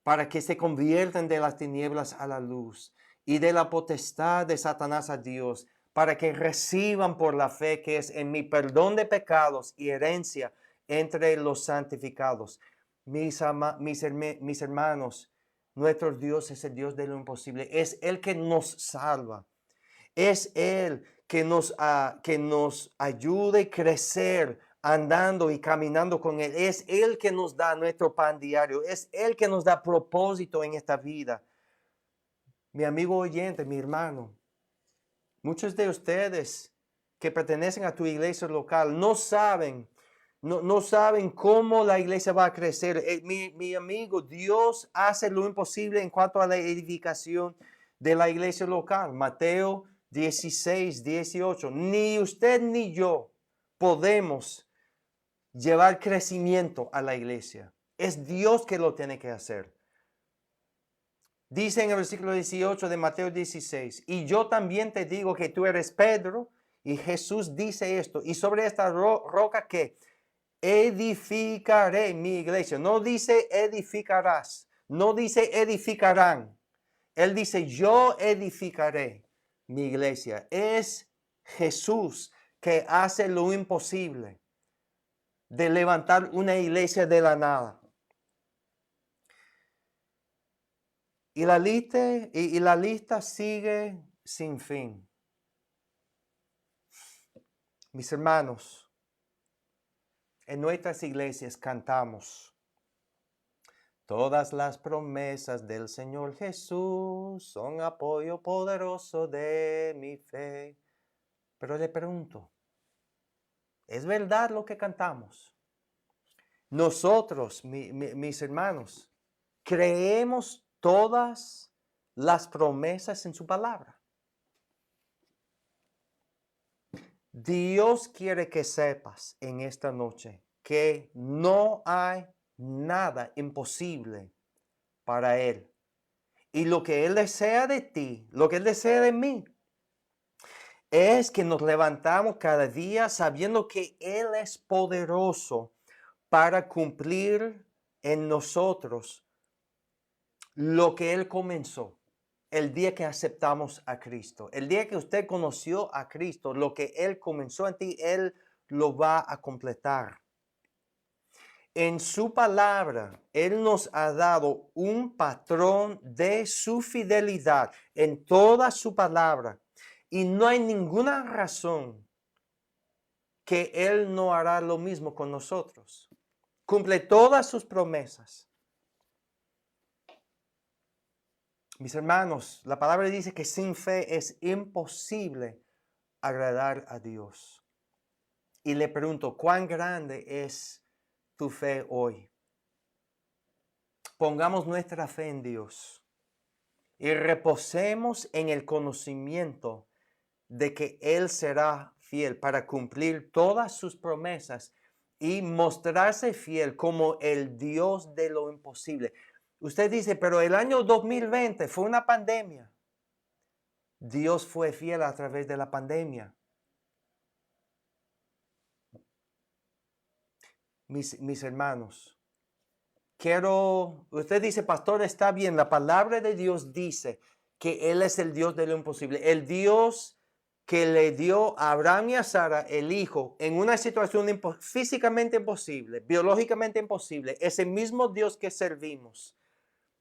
para que se conviertan de las tinieblas a la luz y de la potestad de Satanás a Dios, para que reciban por la fe que es en mí perdón de pecados y herencia entre los santificados. Mis hermanos, nuestro Dios es el Dios de lo imposible. Es Él que nos salva. Es Él que nos ayude a crecer andando y caminando con Él. Es Él que nos da nuestro pan diario. Es Él que nos da propósito en esta vida. Mi amigo oyente, mi hermano, muchos de ustedes que pertenecen a tu iglesia local no saben cómo la iglesia va a crecer. Mi amigo, Dios hace lo imposible en cuanto a la edificación de la iglesia local. Mateo 16, 18. Ni usted ni yo podemos llevar crecimiento a la iglesia. Es Dios que lo tiene que hacer. Dice en el versículo 18 de Mateo 16, y yo también te digo que tú eres Pedro, y Jesús dice esto, y sobre esta roca que edificaré mi iglesia. No dice edificarás, no dice edificarán. Él dice yo edificaré mi iglesia. Es Jesús que hace lo imposible de levantar una iglesia de la nada. Y la lista sigue sin fin. Mis hermanos, en nuestras iglesias cantamos: todas las promesas del Señor Jesús son apoyo poderoso de mi fe. Pero le pregunto, ¿es verdad lo que cantamos? Nosotros, mis hermanos, creemos todas las promesas en su palabra. Dios quiere que sepas en esta noche que no hay nada imposible para Él. Y lo que Él desea de ti, lo que Él desea de mí, es que nos levantamos cada día sabiendo que Él es poderoso para cumplir en nosotros lo que Él comenzó el día que aceptamos a Cristo. El día que usted conoció a Cristo, lo que Él comenzó en ti, Él lo va a completar. En su palabra, Él nos ha dado un patrón de su fidelidad en toda su palabra. Y no hay ninguna razón que Él no hará lo mismo con nosotros. Cumple todas sus promesas. Mis hermanos, la palabra dice que sin fe es imposible agradar a Dios. Y le pregunto, ¿cuán grande es tu fe hoy? Pongamos nuestra fe en Dios y reposemos en el conocimiento de que Él será fiel para cumplir todas sus promesas y mostrarse fiel como el Dios de lo imposible. Usted dice, pero el año 2020 fue una pandemia. Dios fue fiel a través de la pandemia. Mis hermanos, usted dice, pastor, está bien, la palabra de Dios dice que Él es el Dios de lo imposible. El Dios que le dio a Abraham y a Sara el hijo en una situación físicamente imposible, biológicamente imposible, es el mismo Dios que servimos.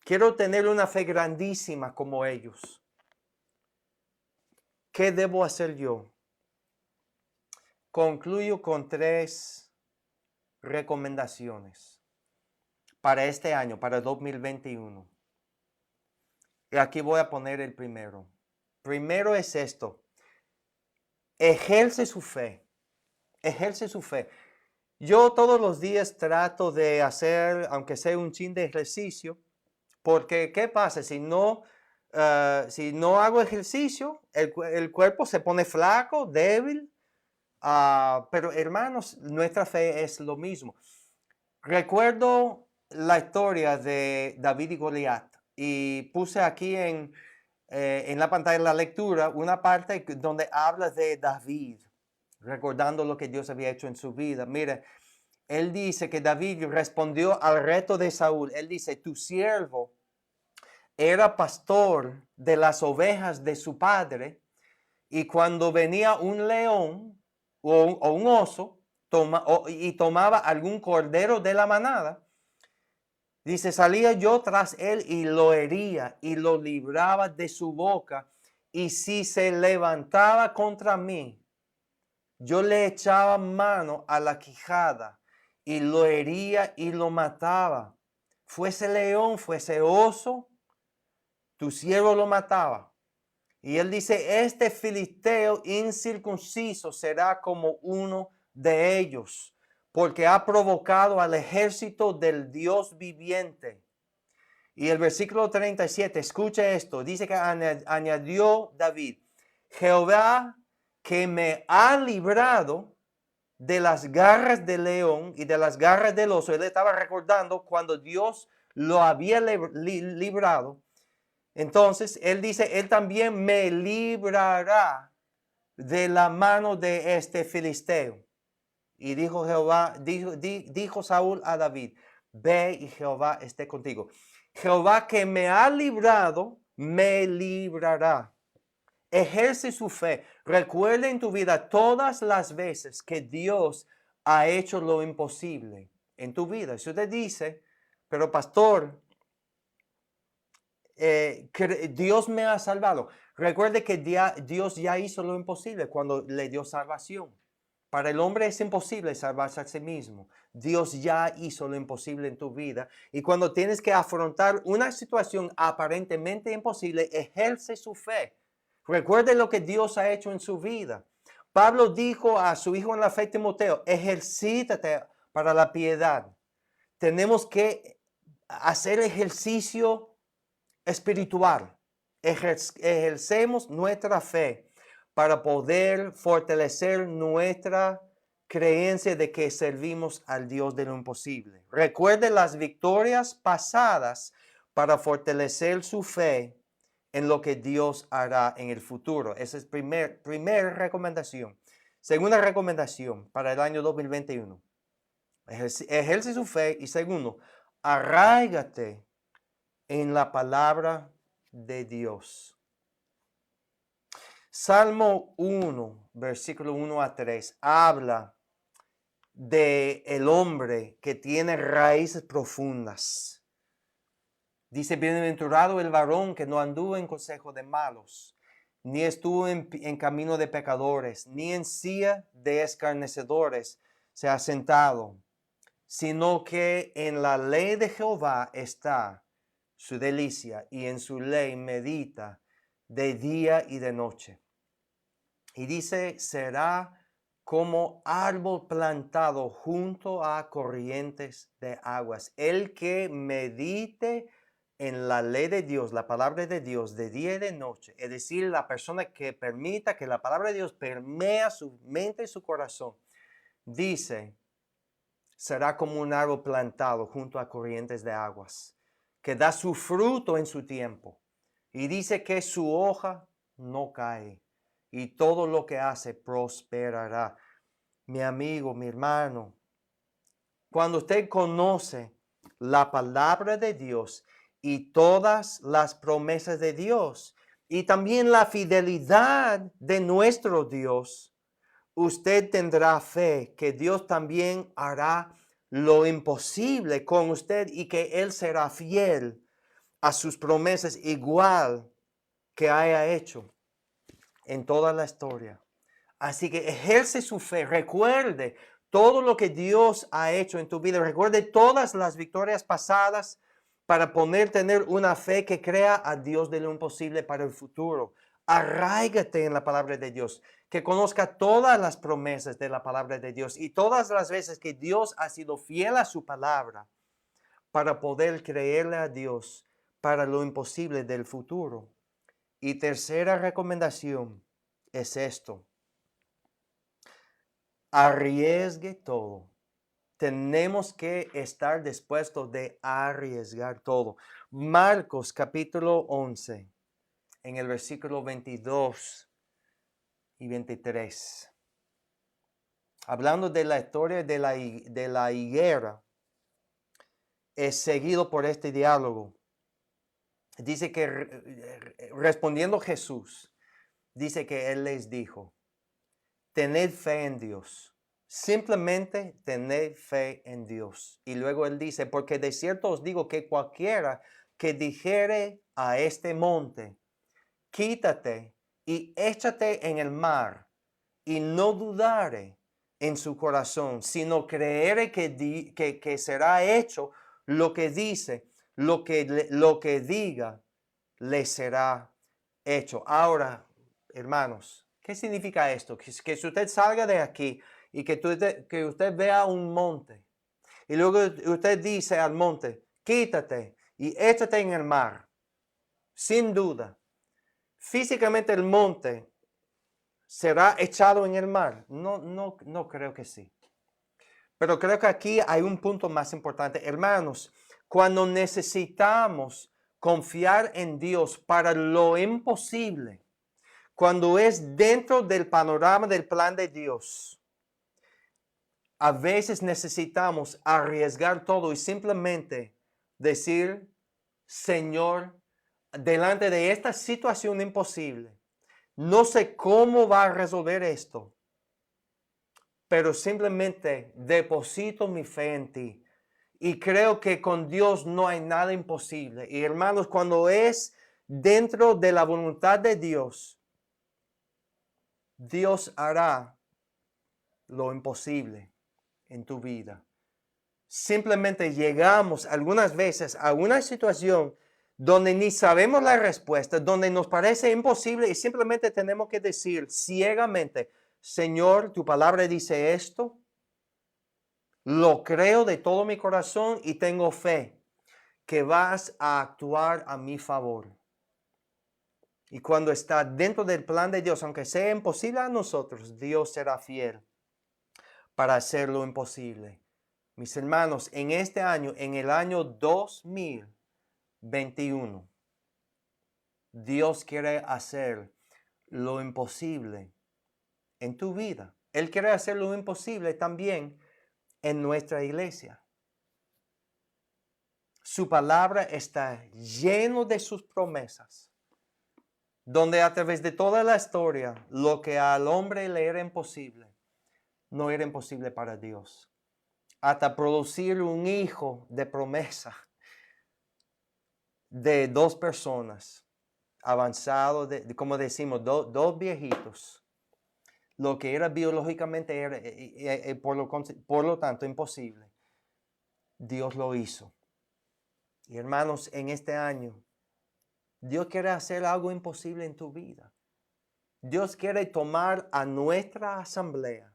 Quiero tener una fe grandísima como ellos. ¿Qué debo hacer yo? Concluyo con 3 recomendaciones para este año, para 2021. Y aquí voy a poner el primero. Primero es esto. Ejerce su fe. Ejerce su fe. Yo todos los días trato de hacer, aunque sea un chin de ejercicio, porque ¿qué pasa? Si no hago ejercicio, el cuerpo se pone flaco, débil. Pero hermanos, nuestra fe es lo mismo. Recuerdo la historia de David y Goliat y puse aquí en la pantalla de la lectura una parte donde habla de David, recordando lo que Dios había hecho en su vida. Mire, él dice que David respondió al reto de Saúl. Él dice, tu siervo era pastor de las ovejas de su padre, y cuando venía un león o un oso y tomaba algún cordero de la manada, dice, salía yo tras él y lo hería y lo libraba de su boca, y si se levantaba contra mí, yo le echaba mano a la quijada y lo hería y lo mataba. Fuese león, fuese oso, tu siervo lo mataba. Y él dice, este filisteo incircunciso será como uno de ellos, porque ha provocado al ejército del Dios viviente. Y el versículo 37, escucha esto, dice que añadió David, Jehová que me ha librado de las garras del león y de las garras del oso. Él estaba recordando cuando Dios lo había librado. Entonces, él dice, él también me librará de la mano de este filisteo. Y dijo dijo Saúl a David, ve y Jehová esté contigo. Jehová que me ha librado, me librará. Ejerce su fe. Recuerda en tu vida todas las veces que Dios ha hecho lo imposible en tu vida. Si usted dice, pero pastor, Dios me ha salvado. Recuerde que Dios ya hizo lo imposible cuando le dio salvación. Para el hombre es imposible salvarse a sí mismo. Dios ya hizo lo imposible en tu vida. Y cuando tienes que afrontar una situación aparentemente imposible, ejerce su fe. Recuerde lo que Dios ha hecho en su vida. Pablo dijo a su hijo en la fe, Timoteo, ejercítate para la piedad. Tenemos que hacer ejercicio espiritual. Ejercemos nuestra fe para poder fortalecer nuestra creencia de que servimos al Dios de lo imposible. Recuerde las victorias pasadas para fortalecer su fe en lo que Dios hará en el futuro. Esa es primera recomendación. Segunda recomendación para el año 2021. Ejerce su fe. Y segundo, arráigate en la palabra de Dios. Salmo 1, versículo 1 a 3, habla de el hombre que tiene raíces profundas. Dice, bienaventurado el varón que no anduvo en consejo de malos, ni estuvo en camino de pecadores, ni en silla de escarnecedores se ha sentado, sino que en la ley de Jehová está su delicia, y en su ley medita de día y de noche. Y dice, será como árbol plantado junto a corrientes de aguas. El que medite en la ley de Dios, la palabra de Dios, de día y de noche, es decir, la persona que permita que la palabra de Dios permea su mente y su corazón, dice, será como un árbol plantado junto a corrientes de aguas, que da su fruto en su tiempo. Y dice que su hoja no cae, y todo lo que hace prosperará. Mi amigo, mi hermano, cuando usted conoce la palabra de Dios y todas las promesas de Dios, y también la fidelidad de nuestro Dios, usted tendrá fe que Dios también hará lo imposible con usted y que Él será fiel a sus promesas igual que haya hecho en toda la historia. Así que ejerce su fe, recuerde todo lo que Dios ha hecho en tu vida, recuerde todas las victorias pasadas para tener una fe que crea a Dios de lo imposible para el futuro. Arráigate en la palabra de Dios, que conozca todas las promesas de la palabra de Dios y todas las veces que Dios ha sido fiel a su palabra para poder creerle a Dios para lo imposible del futuro. Y tercera recomendación es esto. Arriesgue todo. Tenemos que estar dispuestos de arriesgar todo. Marcos capítulo 11, en el versículo 22 y 23. hablando de la historia de la higuera, es seguido por este diálogo. Dice que respondiendo Jesús, dice que Él les dijo, tened fe en Dios. Simplemente tened fe en Dios. Y luego Él dice, porque de cierto os digo que cualquiera que dijere a este monte, quítate y échate en el mar, y no dudare en su corazón, sino creere que será hecho lo que dice, lo que diga, le será hecho. Ahora, hermanos, ¿qué significa esto? Que si usted salga de aquí y que usted vea un monte, y luego usted dice al monte, quítate y échate en el mar, sin duda, físicamente el monte será echado en el mar. No creo que sí. Pero creo que aquí hay un punto más importante. Hermanos, cuando necesitamos confiar en Dios para lo imposible, cuando es dentro del panorama del plan de Dios, a veces necesitamos arriesgar todo y simplemente decir, Señor, delante de esta situación imposible, no sé cómo va a resolver esto, pero simplemente deposito mi fe en ti. Y creo que con Dios no hay nada imposible. Y hermanos, cuando es dentro de la voluntad de Dios, Dios hará lo imposible en tu vida. Simplemente llegamos algunas veces a una situación donde ni sabemos la respuesta, donde nos parece imposible y simplemente tenemos que decir ciegamente, Señor, tu palabra dice esto, lo creo de todo mi corazón y tengo fe que vas a actuar a mi favor. Y cuando está dentro del plan de Dios, aunque sea imposible a nosotros, Dios será fiel para hacer lo imposible. Mis hermanos, en este año, en el año 2021, Dios quiere hacer lo imposible en tu vida. Él quiere hacer lo imposible también en nuestra iglesia. Su palabra está lleno de sus promesas, donde a través de toda la historia, lo que al hombre le era imposible, no era imposible para Dios. Hasta producir un hijo de promesa de dos personas, avanzado, como decimos, dos viejitos. Lo que era biológicamente era, por lo tanto, imposible. Dios lo hizo. Y hermanos, en este año, Dios quiere hacer algo imposible en tu vida. Dios quiere tomar a nuestra asamblea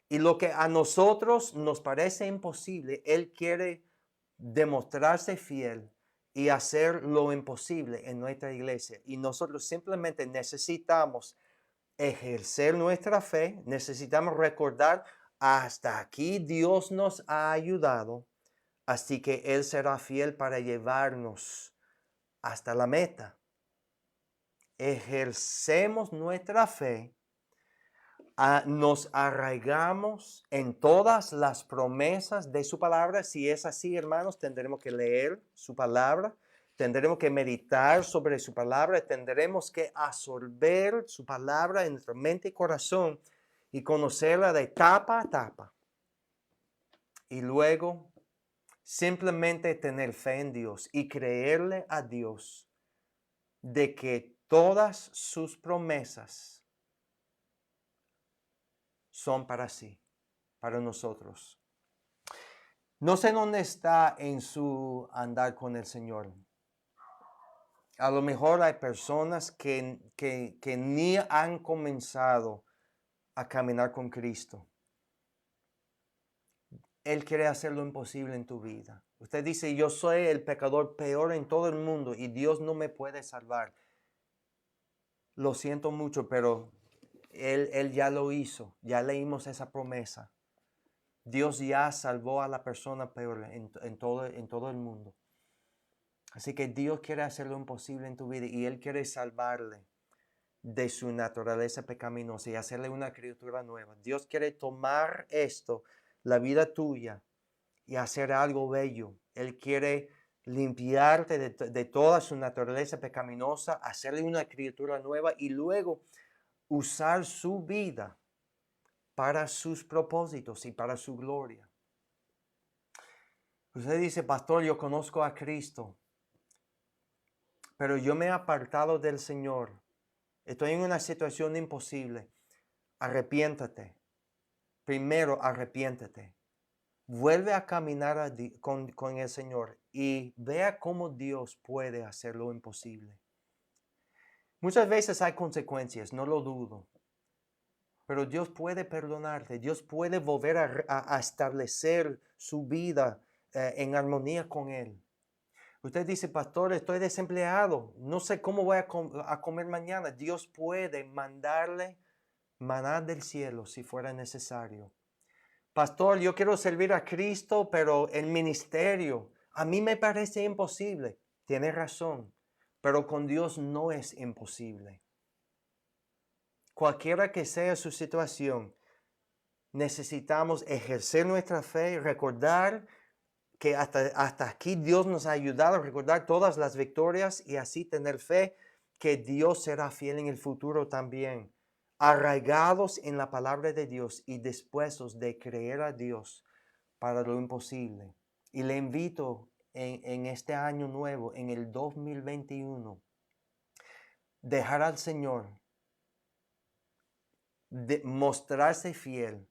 y lo que a nosotros nos parece imposible, Él quiere demostrarse fiel y hacer lo imposible en nuestra iglesia. Y nosotros simplemente necesitamos ejercer nuestra fe, necesitamos recordar, hasta aquí Dios nos ha ayudado, así que Él será fiel para llevarnos hasta la meta. Ejercemos nuestra fe, nos arraigamos en todas las promesas de su palabra. Si es así, hermanos, tendremos que leer su palabra, tendremos que meditar sobre su palabra, tendremos que absorber su palabra en nuestra mente y corazón y conocerla de tapa a tapa. Y luego simplemente tener fe en Dios y creerle a Dios de que todas sus promesas son para sí, para nosotros. No sé dónde está en su andar con el Señor. A lo mejor hay personas que ni han comenzado a caminar con Cristo. Él quiere hacer lo imposible en tu vida. Usted dice, yo soy el pecador peor en todo el mundo y Dios no me puede salvar. Lo siento mucho, pero Él ya lo hizo. Ya leímos esa promesa. Dios ya salvó a la persona peor en todo el mundo. Así que Dios quiere hacer lo imposible en tu vida y Él quiere salvarle de su naturaleza pecaminosa y hacerle una criatura nueva. Dios quiere tomar esto, la vida tuya, y hacer algo bello. Él quiere limpiarte de toda su naturaleza pecaminosa, hacerle una criatura nueva y luego usar su vida para sus propósitos y para su gloria. Usted dice, pastor, yo conozco a Cristo, pero yo me he apartado del Señor. Estoy en una situación imposible. Arrepiéntate. Primero, arrepiéntate. Vuelve a caminar con el Señor y vea cómo Dios puede hacer lo imposible. Muchas veces hay consecuencias, no lo dudo. Pero Dios puede perdonarte. Dios puede volver a establecer su vida en armonía con Él. Usted dice, pastor, estoy desempleado. No sé cómo voy a comer mañana. Dios puede mandarle maná del cielo si fuera necesario. Pastor, yo quiero servir a Cristo, pero el ministerio a mí me parece imposible. Tiene razón, pero con Dios no es imposible. Cualquiera que sea su situación, necesitamos ejercer nuestra fe y recordar que hasta aquí Dios nos ha ayudado a recordar todas las victorias y así tener fe que Dios será fiel en el futuro también. Arraigados en la palabra de Dios y dispuestos de creer a Dios para lo imposible. Y le invito en este año nuevo, en el 2021, dejar al Señor mostrarse fiel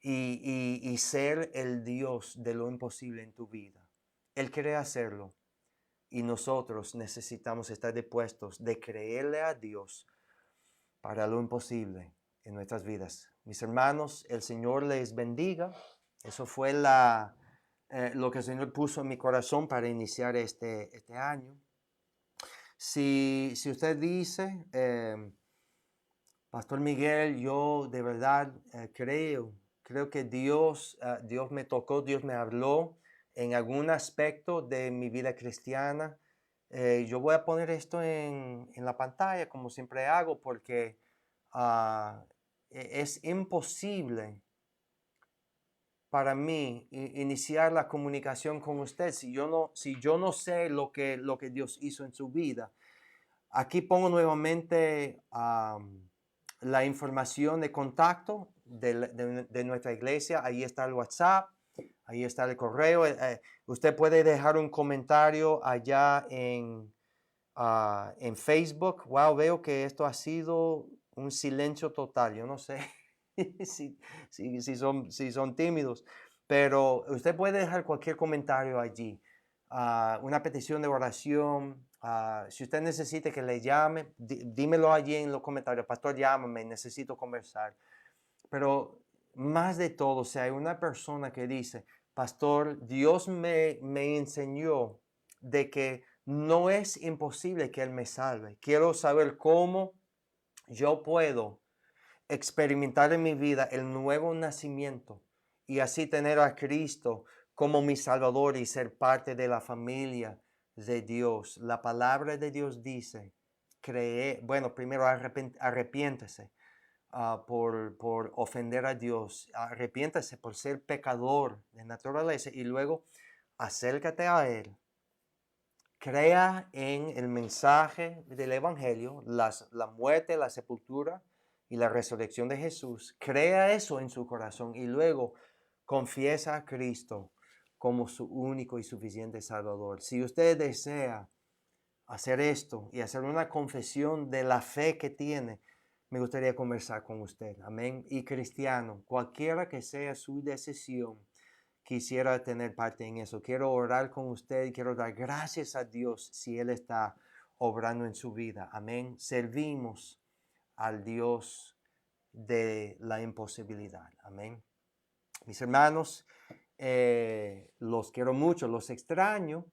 y ser el Dios de lo imposible en tu vida. Él quiere hacerlo y nosotros necesitamos estar dispuestos de creerle a Dios para lo imposible en nuestras vidas. Mis hermanos, el Señor les bendiga. Eso fue lo que el Señor puso en mi corazón para iniciar este año. Si usted dice, Pastor Miguel, yo de verdad creo que Dios me tocó, Dios me habló en algún aspecto de mi vida cristiana. Yo voy a poner esto en la pantalla como siempre hago porque es imposible para mí iniciar la comunicación con usted si yo no sé lo que Dios hizo en su vida. Aquí pongo nuevamente la información de contacto de nuestra iglesia. Ahí está el WhatsApp, ahí está el correo. Usted puede dejar un comentario allá en Facebook. Wow, veo que esto ha sido un silencio total. Yo no sé si son tímidos, pero usted puede dejar cualquier comentario allí. Una petición de oración. Si usted necesita que le llame, dímelo allí en los comentarios. Pastor, llámame, necesito conversar. Pero más de todo, si hay una persona que dice, Pastor, Dios me enseñó de que no es imposible que Él me salve. Quiero saber cómo yo puedo experimentar en mi vida el nuevo nacimiento y así tener a Cristo como mi Salvador y ser parte de la familia de Dios. La palabra de Dios dice, primero arrepiéntese por ofender a Dios, arrepiéntese por ser pecador de naturaleza y luego acércate a Él. Crea en el mensaje del Evangelio, la muerte, la sepultura y la resurrección de Jesús. Crea eso en su corazón y luego confiesa a Cristo como su único y suficiente Salvador. Si usted desea hacer esto y hacer una confesión de la fe que tiene, me gustaría conversar con usted. Amén. Y cristiano, cualquiera que sea su decisión, quisiera tener parte en eso. Quiero orar con usted y quiero dar gracias a Dios si Él está obrando en su vida. Amén. Servimos al Dios de la imposibilidad. Amén. Mis hermanos, los quiero mucho, los extraño.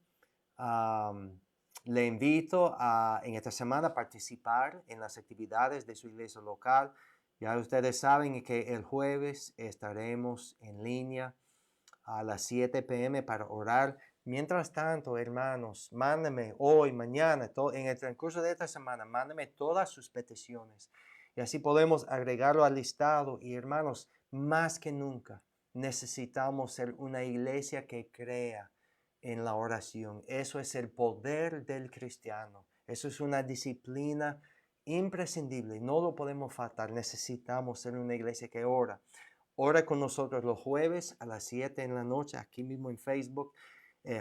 Le invito en esta semana a participar en las actividades de su iglesia local. Ya ustedes saben que el jueves estaremos en línea a las 7 p.m. para orar. Mientras tanto, hermanos, mándame hoy, mañana, en el transcurso de esta semana, mándame todas sus peticiones. Y así podemos agregarlo al listado. Y hermanos, más que nunca, necesitamos ser una iglesia que crea en la oración. Eso es el poder del cristiano. Eso es una disciplina imprescindible. No lo podemos faltar. Necesitamos ser una iglesia que ora. Ora con nosotros los jueves a las 7 de la noche, aquí mismo en Facebook.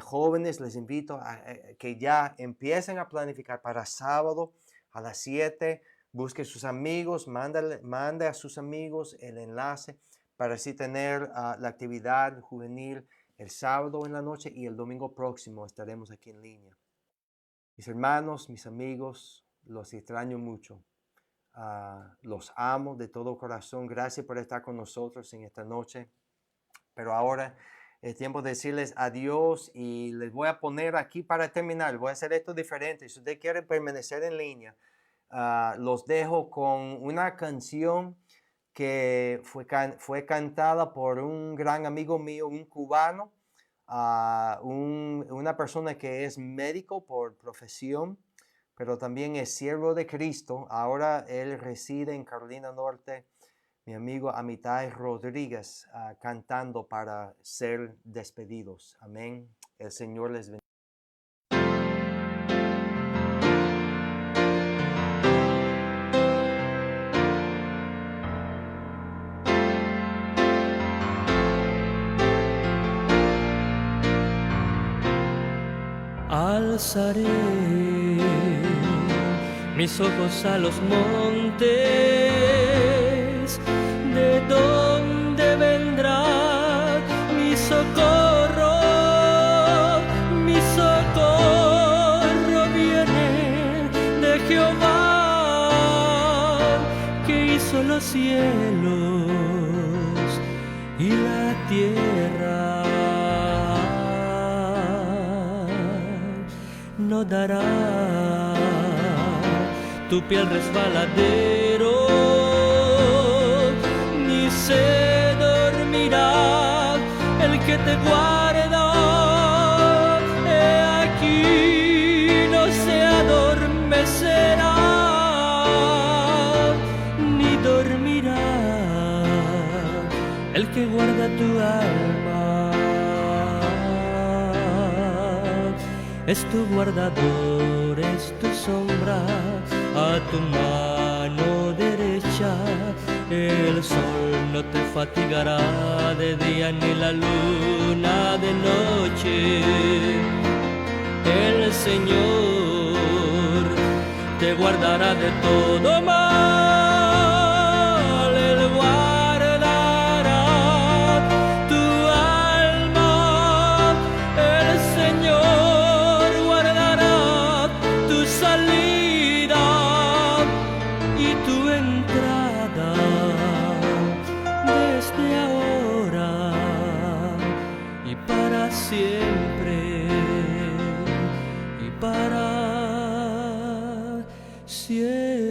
Jóvenes, les invito a que ya empiecen a planificar para sábado a las 7. Busque sus amigos, mande a sus amigos el enlace para así tener la actividad juvenil el sábado en la noche, y el domingo próximo estaremos aquí en línea. Mis hermanos, mis amigos, los extraño mucho. Los amo de todo corazón. Gracias por estar con nosotros en esta noche. Pero ahora es tiempo de decirles adiós, y les voy a poner aquí para terminar. Voy a hacer esto diferente. Si ustedes quieren permanecer en línea, los dejo con una canción que fue cantada por un gran amigo mío, un cubano, una persona que es médico por profesión, pero también es siervo de Cristo. Ahora él reside en Carolina Norte. Mi amigo Amitai Rodríguez, cantando para ser despedidos. Amén. El Señor les bendiga. Alzaré mis ojos a los montes, de donde vendrá mi socorro. Mi socorro viene de Jehová, que hizo los cielos y la tierra. No dará tu piel resbaladero, ni se dormirá el que te guarda. He aquí no se adormecerá, ni dormirá el que guarda tu alma. Es tu guardador, es tu sombra a tu mano derecha. El sol no te fatigará de día, ni la luna de noche. El Señor te guardará de todo mal. Él guardará tu alma. El Señor guardará tu salida y tu entrada desde ahora y para siempre, y para siempre.